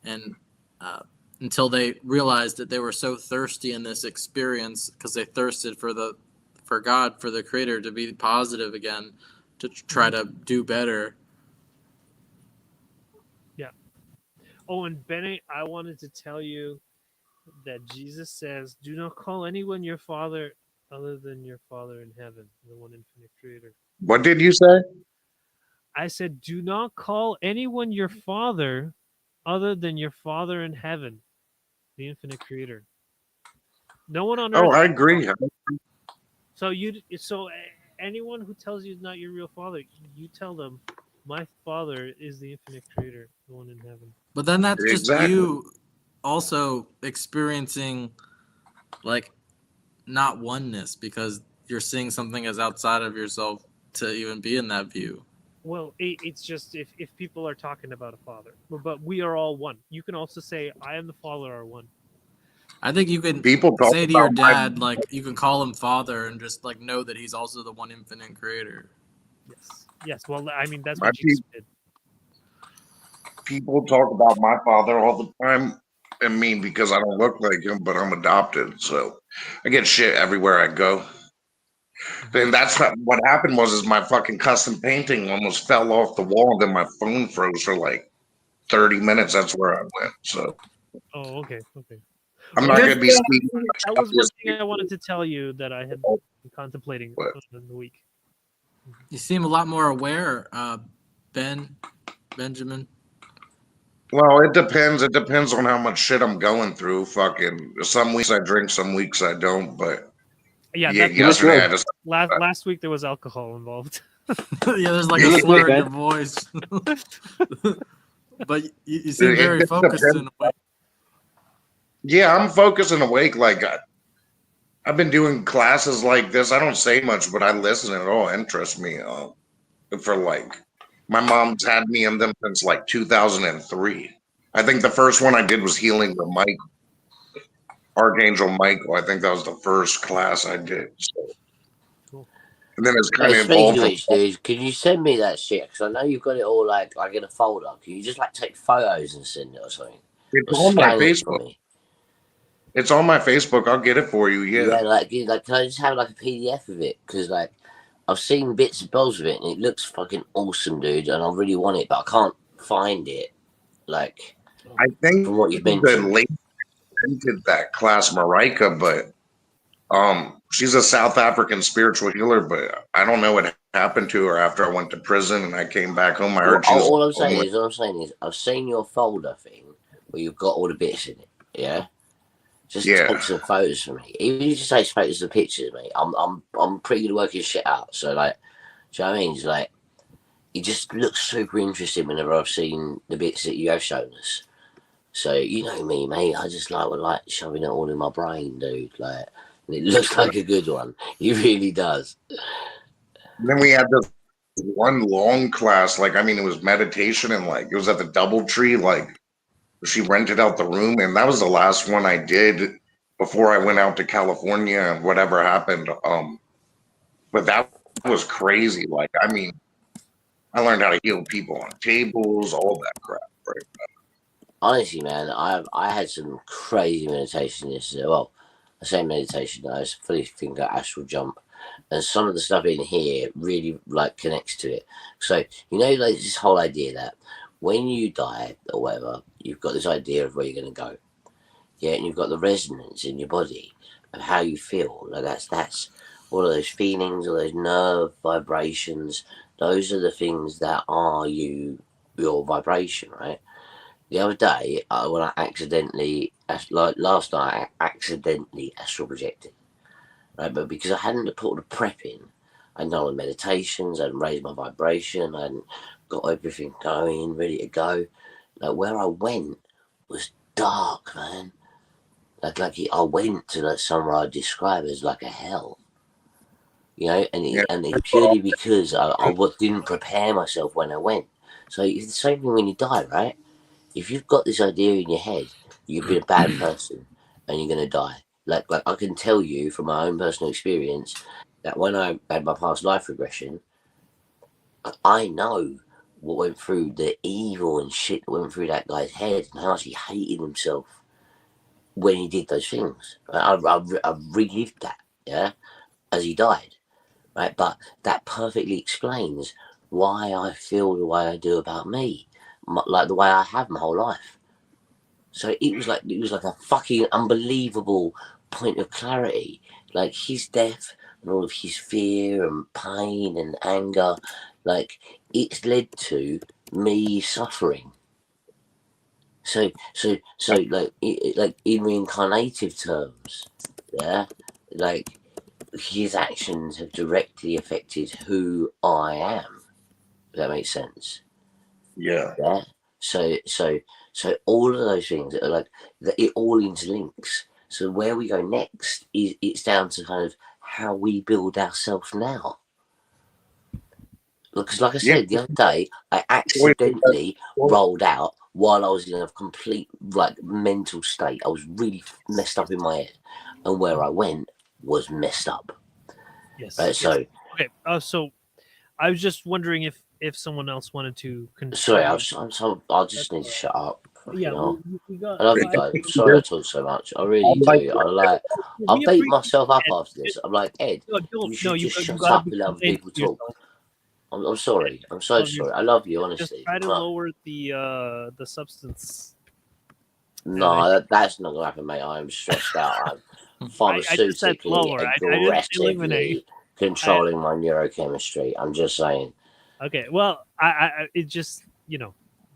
and until they realized that they were so thirsty in this experience because they thirsted for God, for the Creator, to be positive again, to try to do better. yeah. Oh, and Bennett, I wanted to tell you that Jesus says, "Do not call anyone your father other than your Father in heaven, the one infinite Creator." What did you say? I said, "Do not call anyone your father other than your Father in heaven, the infinite Creator." No one on Oh, earth. I agree. So anyone who tells you not your real father, you tell them, "My Father is the infinite Creator, the one in heaven." But then that's just Exactly. you also experiencing like not oneness because you're seeing something as outside of yourself to even be in that view. Well, it's just if people are talking about a father, but we are all one. You can also say, "I am the Father," are one. I think you can People talk say to your about my dad, like, you can call him father and just like know that he's also the one infinite creator. Yes. Well, I mean that's my what Jesus did. people talk about my father all the time and me because I don't look like him, but I'm adopted, so I get shit everywhere I go. And that's not what happened. Was my fucking custom painting almost fell off the wall, and then my phone froze for like 30 minutes. That's where I went. So Oh, okay. I'm Well, not that, gonna be speaking much that about was one this. thing I wanted to tell you that I had been contemplating But in the week. You seem a lot more aware, Benjamin. well, it depends. It depends on how much shit I'm going through. Fucking some weeks I drink, some weeks I don't. But Yeah, yeah, that's You look yesterday I good. just last week there was alcohol involved. Yeah, there's like You a look slur good, in your Ben. voice. But you seem it very just focused depends. in a way. Yeah, I'm focused and awake. Like I've been doing classes like this. I don't say much, but I listen and it all interests me. For like, my mom's had me in them since like 2003. I think the first one I did was healing the Mike, Archangel Michael. I think that was the first class I did. So, Cool. and then it's kind Hey, of speaking evolved of from. which, dude, can you send me that shit? Because I know you've got it all like in a folder. Can you just like take photos and send it or something, It's or on my scan it for Facebook. me? It's on my Facebook. I'll get it for you. Yeah, Yeah. like can I just have like a PDF of it? Because like I've seen bits and bobs of it, and it looks fucking awesome, dude. And I really want it, but I can't find it. Like I think from what you've the mentioned. lady invented that class, Marika, but she's a South African spiritual healer, but I don't know what happened to her after I went to prison and I came back home. I Well, heard she was all I'm saying homeless. is, I've seen your folder thing where you've got all the bits in it. Yeah, just Yeah. take some photos for me. Even if you just take photos of pictures, mate. I'm pretty good at working shit out. So like, do you know what I mean? It's like it just looks super interesting whenever I've seen the bits that you have shown us. So you know me, mate. I just like shoving it all in my brain, dude. Like, and it looks like a good one. It really does. And then we had this one long class, like I mean, it was meditation and like it was at the DoubleTree. Like she rented out the room, and that was the last one I did before I went out to California and whatever happened. But that was crazy. Like I mean, I learned how to heal people on tables, all that crap. Right? Honestly, man, I had some crazy meditation yesterday. Well, I say meditation. I just fully think that astral jump, and some of the stuff in here really like connects to it. So you know, like this whole idea that when you die or whatever, you've got this idea of where you're going to go. Yeah, and you've got the resonance in your body of how you feel. Like that's all of those feelings, all those nerve vibrations. Those are the things that are your vibration, right? The other day, when I accidentally, like last night, I accidentally astral projected, right? But because I hadn't put all the prep in, I hadn't done all the meditations, I hadn't raised my vibration, I hadn't got everything going, ready to go. Like where I went was dark, man. I went to like somewhere I describe as like a hell, you know, Yeah. and it's purely because didn't prepare myself when I went. So it's the same thing when you die, right? If you've got this idea in your head, you've been a bad person and you're gonna die. Like I can tell you from my own personal experience that when I had my past life regression, I know what went through the evil and shit that went through that guy's head and how much he hated himself when he did those things. I relived that, yeah, as he died, right? But that perfectly explains why I feel the way I do about me, like the way I have my whole life. So it was like a fucking unbelievable point of clarity. Like his death and all of his fear and pain and anger, like it's led to me suffering. So like in reincarnative terms, yeah, like his actions have directly affected who I am. If that makes sense. Yeah. Yeah. So all of those things are like that. It all interlinks. So where we go next is it's down to kind of how we build ourselves now. Because, like I Yeah. said the other day, I accidentally rolled out while I was in a complete like mental state. I was really messed up in my head, and where I went was messed up. Yes. Right. Yes. So Okay. So I was just wondering if someone else wanted to sorry, contribute. I just That's need all to right. shut up. Yeah, Fucking hell. we got I love we you got. guys. I'm sorry I talk so much. I really I'm like, do. I We beat appreciate myself up it. after this. I'm like, Ed, No, don't. you No, should just you shut got to up be and let other kind people to talk. yourself. I'm sorry. I'm so Love sorry. yourself. I love you, Just honestly. try to lower the substance. And No, that's not gonna happen, mate. I'm stressed out. I'm I just said pharmaceutically, lower. I didn't eliminate. aggressively controlling my neurochemistry. I'm just saying. Okay. Well, I it just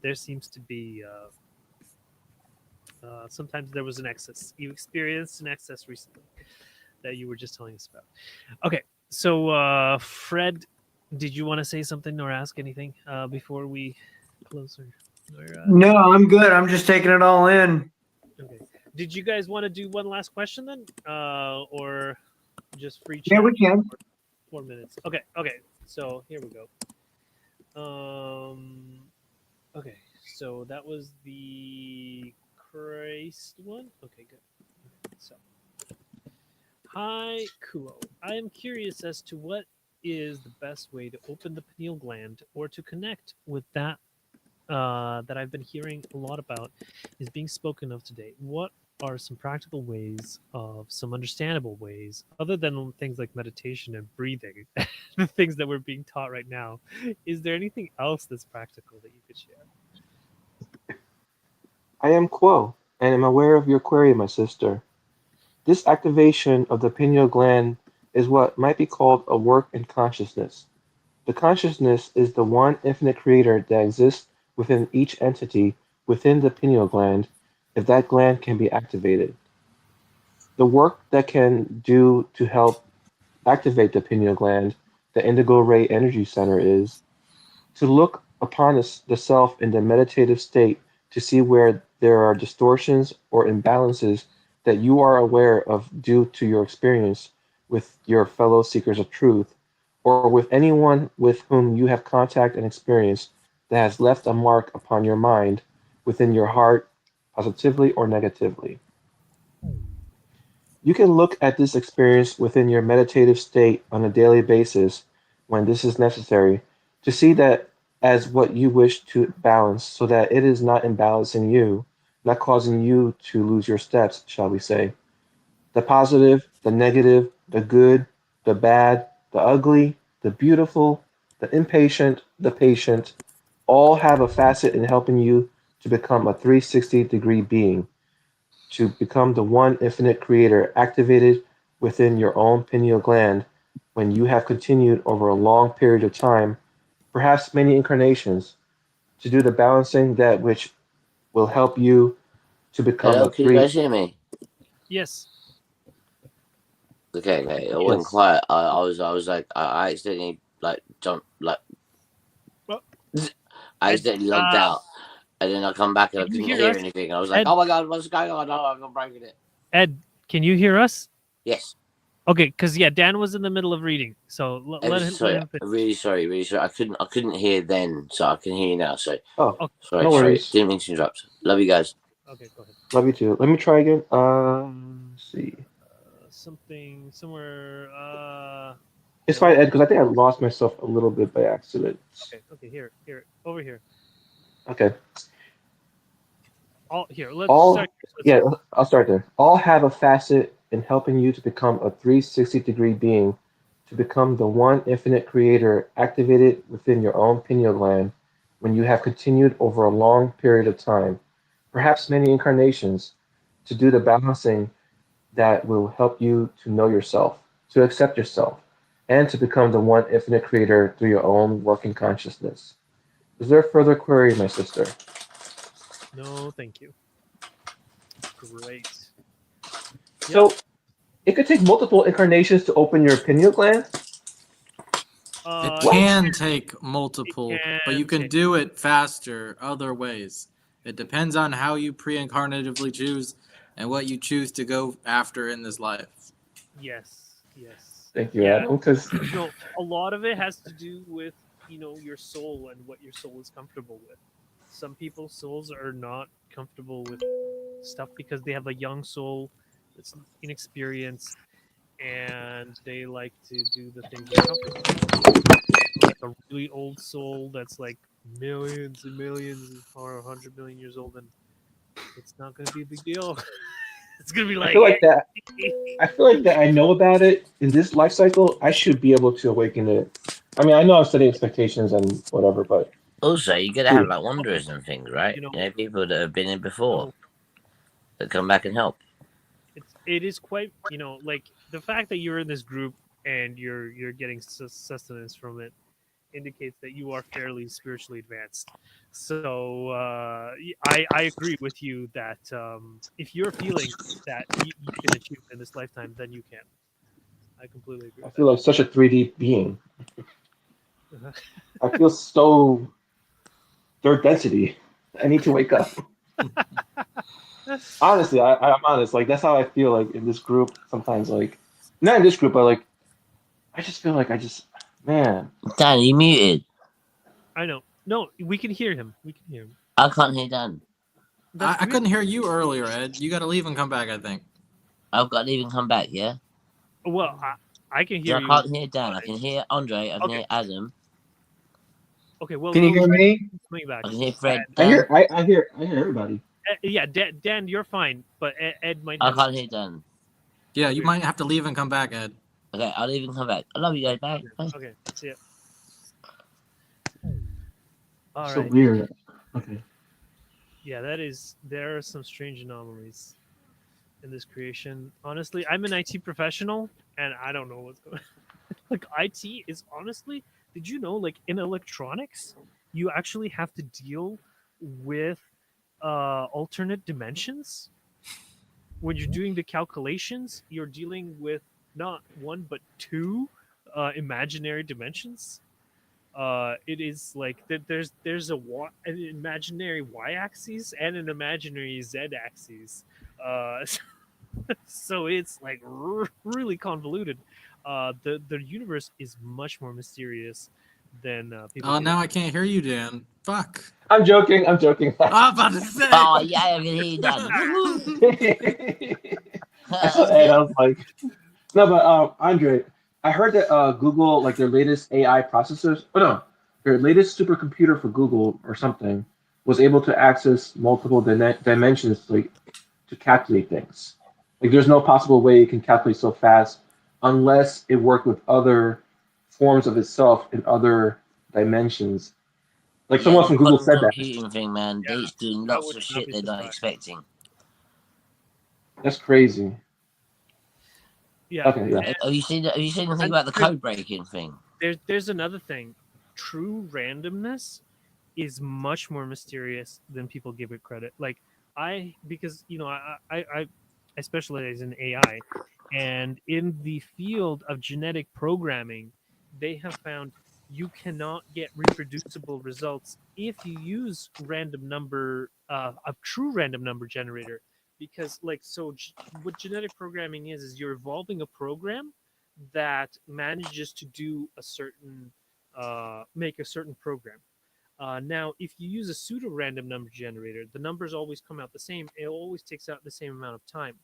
there seems to be sometimes there was an excess. You experienced an excess recently that you were just telling us about. Okay. So Fred, did you want to say something or ask anything before we close No, I'm good. I'm just taking it all in. okay. Did you guys want to do one last question then, or just free Yeah, chat we can. for 4 minutes? Okay. Okay. So here we go. Okay. So that was the Christ one. Okay. Good. So, hi, Kuo. I am curious as to what is the best way to open the pineal gland or to connect with that that I've been hearing a lot about is being spoken of today? What are some practical ways of some understandable ways, other than things like meditation and breathing, the things that we're being taught right now? Is there anything else that's practical that you could share? I am Quo, and am aware of your query, my sister. This activation of the pineal gland is what might be called a work in consciousness. The consciousness is the one infinite creator that exists within each entity within the pineal gland, if that gland can be activated. The work that can do to help activate the pineal gland, the indigo ray energy center, is to look upon the self in the meditative state to see where there are distortions or imbalances that you are aware of due to your experience with your fellow seekers of truth, or with anyone with whom you have contact and experience that has left a mark upon your mind, within your heart, positively or negatively. You can look at this experience within your meditative state on a daily basis when this is necessary to see that as what you wish to balance so that it is not imbalancing you, not causing you to lose your steps, shall we say. The positive, the negative, the good, the bad, the ugly, the beautiful, the impatient, the patient, all have a facet in helping you to become a 360-degree being, to become the one infinite creator activated within your own pineal gland when you have continued over a long period of time, perhaps many incarnations, to do the balancing that which will help you to become Hello, a can you three. guys hear me? Yes. Okay, okay. It went Yes. quiet. I was like, I accidentally like jumped, like, Well, I Ed, accidentally logged out, and then I come back and I can you couldn't hear hear us? anything. And I was like, Ed, oh my god, what's going on? Oh, I'm breaking it. Ed, can you hear us? Yes. Okay, because yeah, Dan was in the middle of reading, so Ever so let sorry. him finish. Really sorry, really sorry. I couldn't hear then, so I can hear you now. So Oh, Okay, sorry, no sorry. worries. Didn't mean to interrupt. Love you guys. okay, go ahead. Love you too. Let me try again. Let's see. Something somewhere. It's fine, Ed, because I think I lost myself a little bit by accident. Okay, here, over here. Okay. All here. Let's All, start. Let's yeah, start. I'll start there. All have a facet in helping you to become a 360-degree being, to become the one infinite creator activated within your own pineal gland when you have continued over a long period of time, perhaps many incarnations, to do the balancing that will help you to know yourself, to accept yourself, and to become the one infinite creator through your own working consciousness. Is there a further query, my sister? No, thank you. Great. Yep. So, it could take multiple incarnations to open your pineal gland? It Uh, What? can take it multiple, but you can can take. do it faster other ways. It depends on how you pre-incarnatively choose and what you choose to go after in this life. Yes, yes. Thank you, Yeah, Adam. Because no, a lot of it has to do with, your soul and what your soul is comfortable with. Some people's souls are not comfortable with stuff because they have a young soul that's inexperienced and they like to do the things they're comfortable with. Like a really old soul that's like millions and millions or 100 million years old, and it's not going to be a big deal. It's going to be I like, feel like that. hey. I feel like that I know about it in this life cycle. I should be able to awaken it. I mean, I know I'm setting expectations and whatever, but Also, you gotta have dude, like wanderers and things, right? you know, You know, people that have been in before so that come back and help. it is quite, like the fact that you're in this group and you're getting sustenance from it indicates that you are fairly spiritually advanced. So I agree with you that if you're feeling that you can achieve in this lifetime, then you can. I completely agree I with feel like such a 3D being. that. I feel so third density. I need to wake up. Honestly, I'm honest. Like that's how I feel. Like in this group, sometimes like not in this group, but like I just feel like man. Dan, you muted. I know. No, we can hear him. We can hear him. I can't hear Dan. That's I weird. couldn't hear you earlier, Ed. You got to leave and come back, I think. I've got to even come back, yeah? Well, I can So hear I you. can't hear Dan. I can hear Andre. I can Okay. hear Adam. Okay, well, Can you hear try me? coming back. I can hear Fred. I Dan. hear I hear everybody. Yeah, Dan, you're fine, but Ed might I have. can't hear Dan. Yeah, you Weird. might have to leave and come back, Ed. Okay, I'll even come back. I love you guys. Bye. Bye. Okay, see ya. All So right. weird. Okay. Yeah, there are some strange anomalies in this creation. Honestly, I'm an IT professional and I don't know what's going on. Like IT is honestly, did you know like in electronics, you actually have to deal with alternate dimensions? When you're doing the calculations, you're dealing with not one but two imaginary dimensions. It is like there's an imaginary y-axis and an imaginary z-axis. Uh, so it's like really convoluted. The universe is much more mysterious than people. Oh, give now it. I can't hear you, Dan. Fuck. I'm joking. I'm joking. I'm about to say. Oh yeah, I can hear you, Dan. I saw Ed. I was like, no, but Andre, I heard that Google, like their latest AI processors, oh no, their latest supercomputer for Google or something, was able to access multiple dimensions, like to calculate things. Like there's no possible way it can calculate so fast unless it worked with other forms of itself in other dimensions. Like Yeah, someone this from Google quantum said that. computing thing, man. Yeah, It's doing I lots would of not shit be they're not surprised. expecting. That's crazy. Yeah, Okay, yeah. Have you seen? Have you seen the thing and about the code breaking thing? there's another thing. True randomness is much more mysterious than people give it credit. Like because I specialize in AI, and in the field of genetic programming, they have found you cannot get reproducible results if you use a true random number generator, because what genetic programming is you're evolving a program that manages to do a certain make a certain program. Now, if you use a pseudo random number generator, the numbers always come out the same. It always takes out the same amount of time.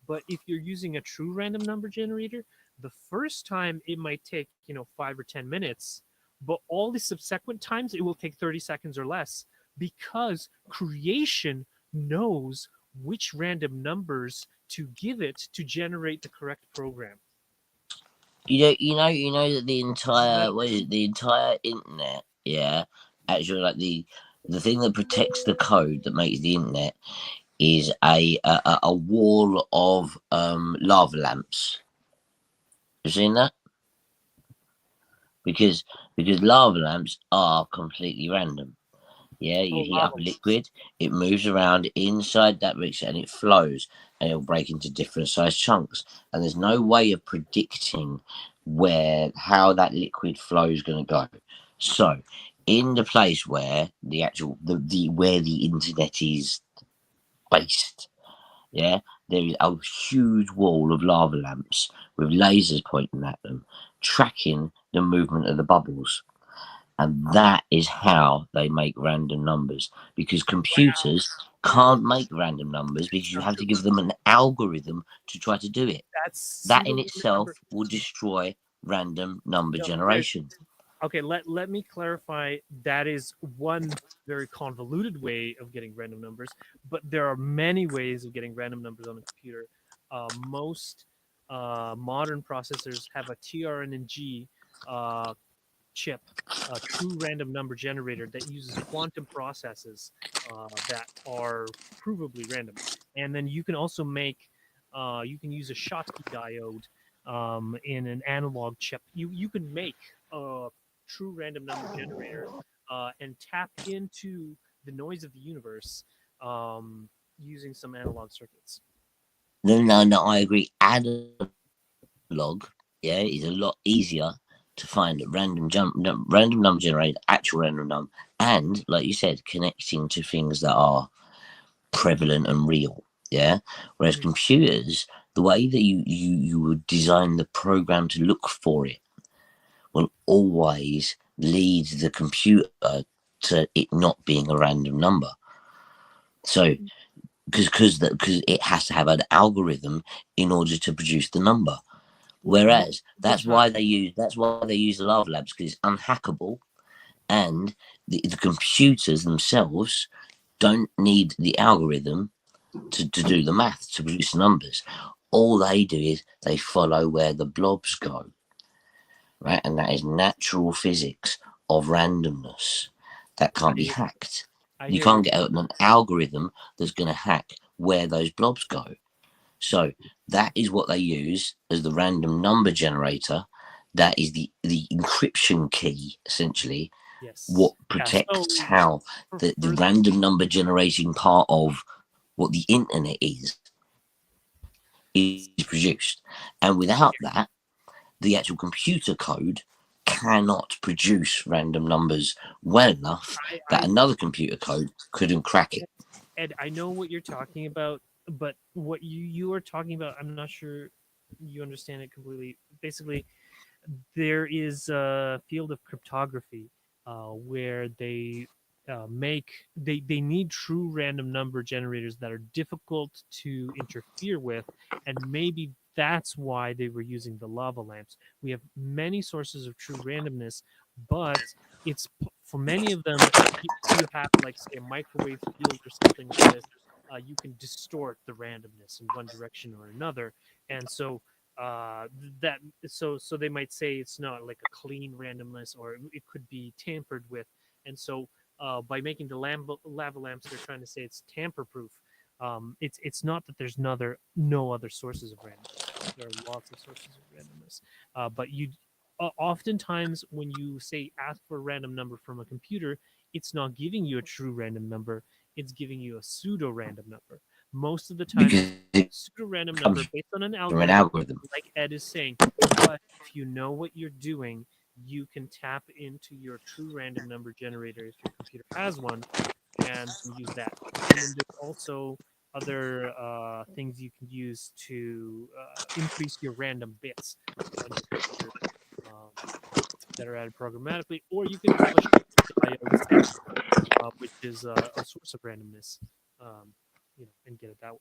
But if you're using a true random number generator, the first time it might take 5 or 10 minutes, but all the subsequent times it will take 30 seconds or less, because creation knows which random numbers to give it to generate the correct program. You know that the entire the entire internet, yeah, actually like the thing that protects the code that makes the internet is a wall of lava lamps. You seen that? Because lava lamps are completely random. Yeah, you heat up a liquid, it moves around inside that mixture and it flows and it'll break into different sized chunks. And there's no way of predicting how that liquid flow is going to go. So, in the place where where the internet is based, yeah, there is a huge wall of lava lamps with lasers pointing at them, tracking the movement of the bubbles. And that is how they make random numbers, because computers can't make random numbers because you have to give them an algorithm to try to do it. That in itself will destroy random number generation. Okay, let me clarify. That is one very convoluted way of getting random numbers, but there are many ways of getting random numbers on a computer. Most modern processors have a TRNG chip, a true random number generator that uses quantum processes that are provably random. And then you can also you can use a Schottky diode in an analog chip. You can make a true random number generator and tap into the noise of the universe using some analog circuits. No, I agree. Analog, yeah, is a lot easier to find random number generator, actual random number, and like you said, connecting to things that are prevalent and real. Yeah. Whereas computers, the way that you would design the program to look for it will always lead the computer to it not being a random number. So because it has to have an algorithm in order to produce the number. Whereas the that's time. why they use the lava lamps, because it's unhackable, and the computers themselves don't need the algorithm to do the math, to produce the numbers. All they do is they follow where the blobs go, right? And that is natural physics of randomness that can't be hacked. I You hear can't you. get an algorithm that's going to hack where those blobs go. So that is what they use as the random number generator. That is the encryption key, essentially, Yes. what Yeah, protects so how for the further, random number generating part of what the internet is produced. And without that, the actual computer code cannot produce random numbers well enough that I another computer code couldn't crack it. Ed, I know what you're talking about, but what you are talking about, I'm not sure you understand it completely. Basically, there is a field of cryptography where they need true random number generators that are difficult to interfere with, and maybe that's why they were using the lava lamps. We have many sources of true randomness, but for many of them, if you have like say a microwave field or something like this, you can distort the randomness in one direction or another, and so that so they might say it's not like a clean randomness, or it could be tampered with, and so by making the lava lamps, they're trying to say it's tamper proof. It's not that there's no other sources of randomness. There are lots of sources of randomness, but you oftentimes when you say ask for a random number from a computer, it's not giving you a true random number. It's giving you a pseudo random number. Most of the time, Because it pseudo random number comes based on an from an algorithm, algorithm. like Ed is saying. But if you know what you're doing, you can tap into your true random number generator if your computer has one, and use that. And then there's also other things you can use to increase your random bits on your computer that are added programmatically, or you can have a diode sensor, which is a source of randomness, and get it that way.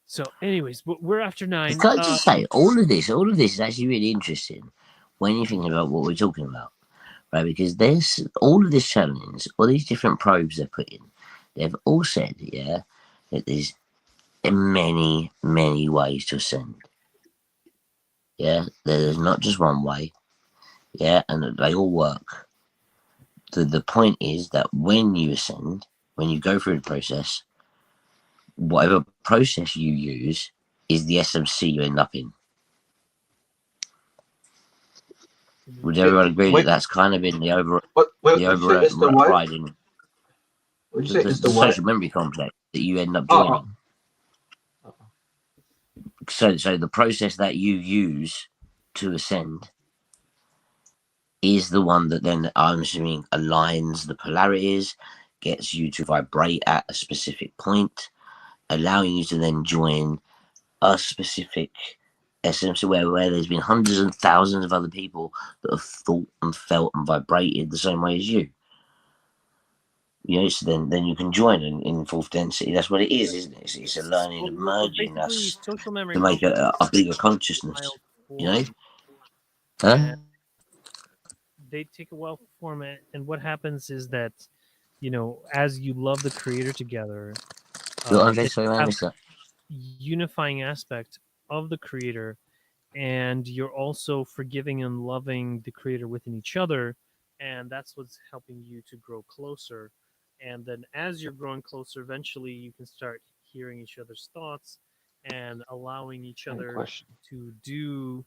So, anyways, we're after 9. Can I just say, all of this is actually really interesting when you're thinking about what we're talking about, right? Because there's all of this challenge, all these different probes they're putting, they've all said, yeah, that there's many, many ways to ascend. Yeah, there's not just one way. Yeah, and that they all work. The point is that when you ascend, when you go through the process, whatever process you use is the SMC you end up in. Would everyone agree that Wait, that's kind of been what you say is the what? overriding What you say is the the what? social memory complex that you end up Oh, joining? oh, So the process that you use to ascend is the one that then I'm assuming aligns the polarities, gets you to vibrate at a specific point, allowing you to then join a specific essence where there's been hundreds and thousands of other people that have thought and felt and vibrated the same way as you. So then you can join in fourth density. That's what it is, isn't it? It's a learning and merging Basically, us social memory to make complex a bigger consciousness. wild You know? form, Huh? and they take a wild form, and what happens is that as you love the creator together, Andre, then sorry, you I have missed that. unifying aspect of the creator, and you're also forgiving and loving the creator within each other, and that's what's helping you to grow closer. And then as you're growing closer, eventually you can start hearing each other's thoughts and allowing each I have a other question. to do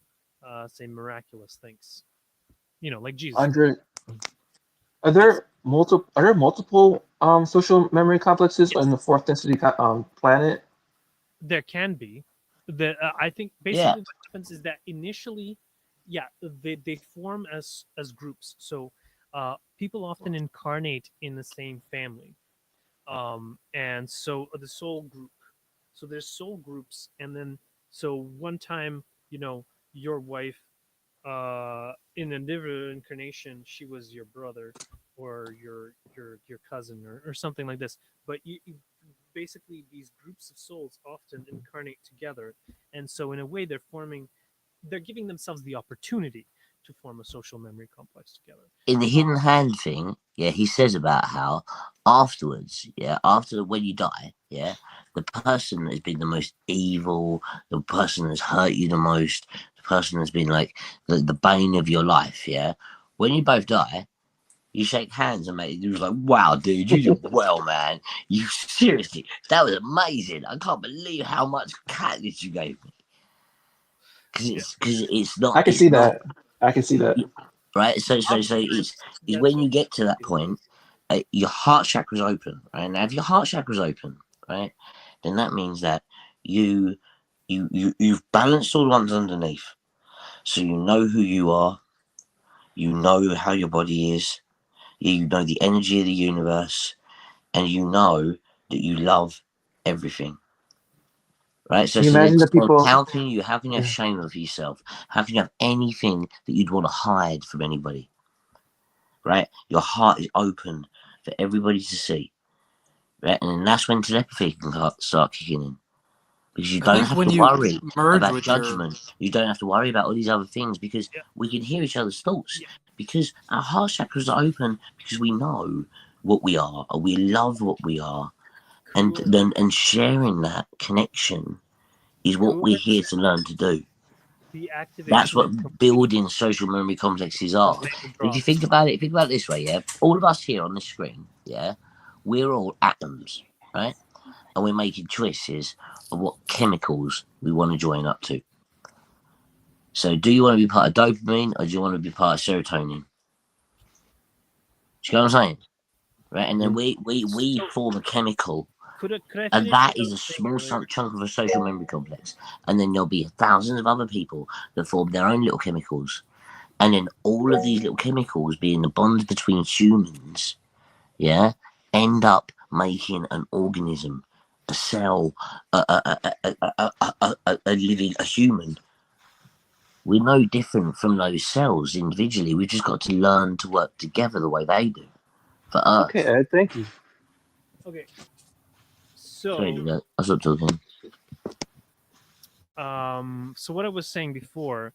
say miraculous things, like Jesus. Andre, Yes, are there multiple social memory complexes on yes, the fourth density planet? there can be. I think Yeah. basically what happens is that initially, yeah, they form as groups. So people often incarnate in the same family, and so the soul group. So there's soul groups, and then so one time, your wife, in a different incarnation, she was your brother or your cousin or something like this. But basically these groups of souls often incarnate together, and so in a way they're giving themselves the opportunity to form a social memory complex together. In the hidden hand thing, yeah, he says about how afterwards, yeah, after when you die, yeah, the person that's been the most evil, the person that's hurt you the most, the person that's been like the bane of your life, yeah, when you both die, you shake hands and mate, he was like, wow, dude, you did well, man. You seriously, that was amazing. I can't believe how much kindness you gave me. Because it's not, I can see that. I can see that. right. So it's when you get to that point, your heart chakra's open, right? Now, if your heart chakra's open, right, then that means that you've balanced all the ones underneath, so you know who you are, you know how your body is, you know the energy of the universe, and you know that you love everything. Right, so Can you imagine the people? how can you have Yeah. shame of yourself? How can you have anything that you'd want to hide from anybody? Right, your heart is open for everybody to see. Right, and then that's when telepathy can start kicking in, because you I don't think have when to you worry merge about with your judgment. You don't have to worry about all these other things, because Yeah. we can hear each other's thoughts, Yeah. because our heart chakras are open, because we know what we are, and we love what we are, and Cool. then sharing that connection is what Cool. we're here to learn to do. The That's activation what is complete. building social memory complexes are. The If you drop. think about it, this way, yeah, all of us here on the screen, yeah, we're all atoms, right? And we're making choices of what chemicals we want to join up to. So, do you want to be part of dopamine, or do you want to be part of serotonin? Do you know what I'm saying? Right, and then we So form a chemical, could I and finish that what I is was a saying small earlier? chunk of a social memory complex. And then there'll be thousands of other people that form their own little chemicals, and then all of these little chemicals, being the bonds between humans, yeah, end up making an organism, a cell, a living, a human. We're no different from those cells individually. We've just got to learn to work together the way they do for Okay, Earth. Ed. Thank you. Okay. Sorry, So I stopped talking. so what I was saying before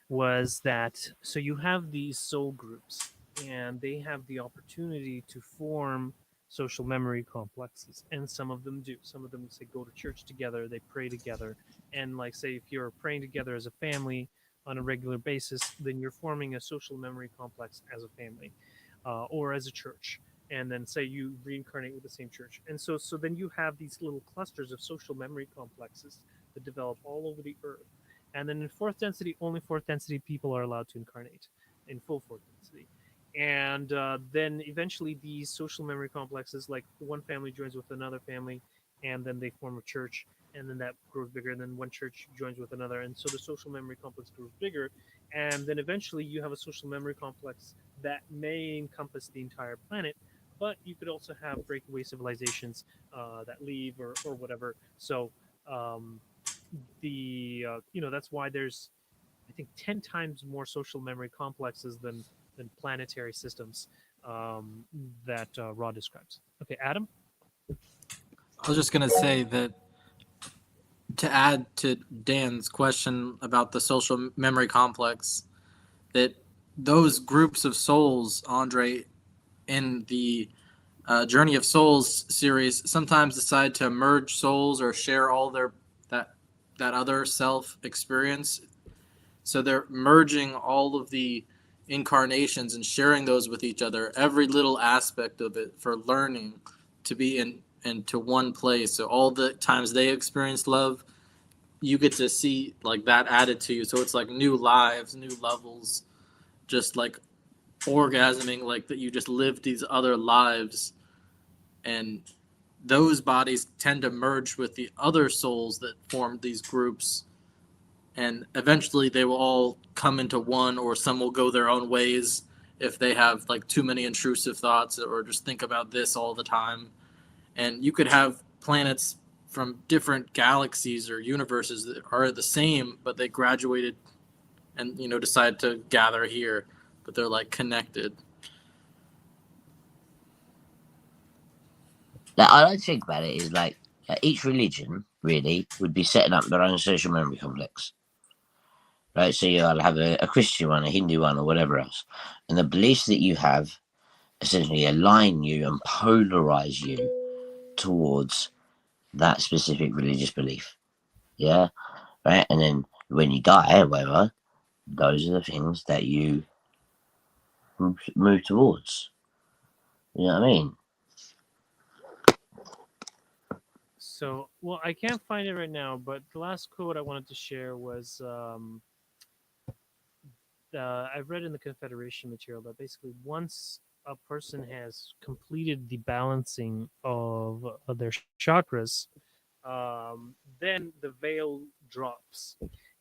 was that so you have these soul groups and they have the opportunity to form social memory complexes, and some of them do. Some of them say go to church together, they pray together, and like say if you're praying together as a family on a regular basis, then you're forming a social memory complex as a family, or as a church. And then say you reincarnate with the same church, and so then you have these little clusters of social memory complexes that develop all over the earth. And then in fourth density, only fourth density people are allowed to incarnate in full fourth density. And then eventually these social memory complexes, like one family joins with another family, and then they form a church, and then that grows bigger, and then one church joins with another. And so the social memory complex grows bigger. And then eventually you have a social memory complex that may encompass the entire planet, but you could also have breakaway civilizations that leave or whatever. So um, that's why there's I think 10 times more social memory complexes than planetary systems that Ra describes. Okay, Adam. I was just gonna say that to add to Dan's question about the social memory complex, that those groups of souls, Andre, in the Journey of Souls series, sometimes decide to merge souls or share all their that that other self experience. So they're merging all of the incarnations and sharing those with each other, every little aspect of it for learning to be into one place. So all the times they experienced love, you get to see like that added to you. So it's like new lives, new levels, just like orgasming, like that you just lived these other lives, and those bodies tend to merge with the other souls that formed these groups, and eventually they will all come into one, or some will go their own ways if they have like too many intrusive thoughts or just think about this all the time. And you could have planets from different galaxies or universes that are the same, but they graduated and decide to gather here, but they're like connected. Like, I like to think about it is like each religion really would be setting up their own social memory complex. Right, so you'll have a Christian one, a Hindu one, or whatever else, and the beliefs that you have essentially align you and polarize you towards that specific religious belief. Yeah, right, and then when you die, or whatever, those are the things that you move towards. You know what I mean? So, well, I can't find it right now, but the last quote I wanted to share was I've read in the Confederation material that basically once a person has completed the balancing of their chakras, then the veil drops.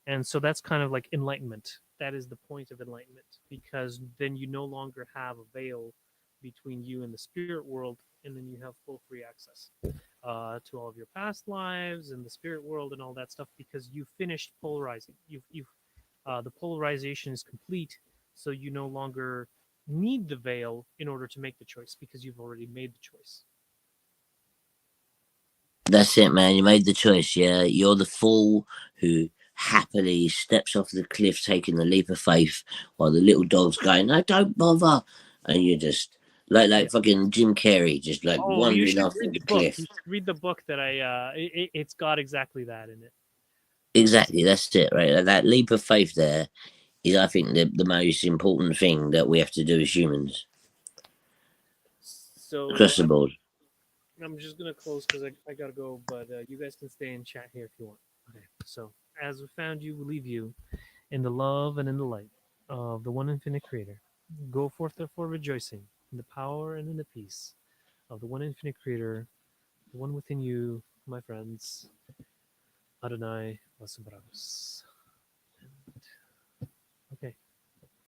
And so that's kind of like enlightenment. That is the point of enlightenment, because then you no longer have a veil between you and the spirit world, and then you have full free access to all of your past lives and the spirit world and all that stuff, because you finished polarizing. The polarization is complete, so you no longer need the veil in order to make the choice because you've already made the choice. That's it, man. You made the choice. Yeah, you're the fool who happily steps off the cliff, taking the leap of faith, while the little dog's going, "No, don't bother," and you're just like fucking Jim Carrey, just like Oh, you wandering should off read the the book. cliff. You should read the book that it's got exactly that in it. Exactly, that's it, right? That leap of faith there is, I think, the most important thing that we have to do as humans So across the board. I'm just gonna close because I gotta go, but you guys can stay and chat here if you want. Okay. So as we found you, we leave you in the love and in the light of the one infinite Creator. Go forth therefore rejoicing in the power and in the peace of the one infinite Creator, the one within you, my friends. Adonai Vasabragus.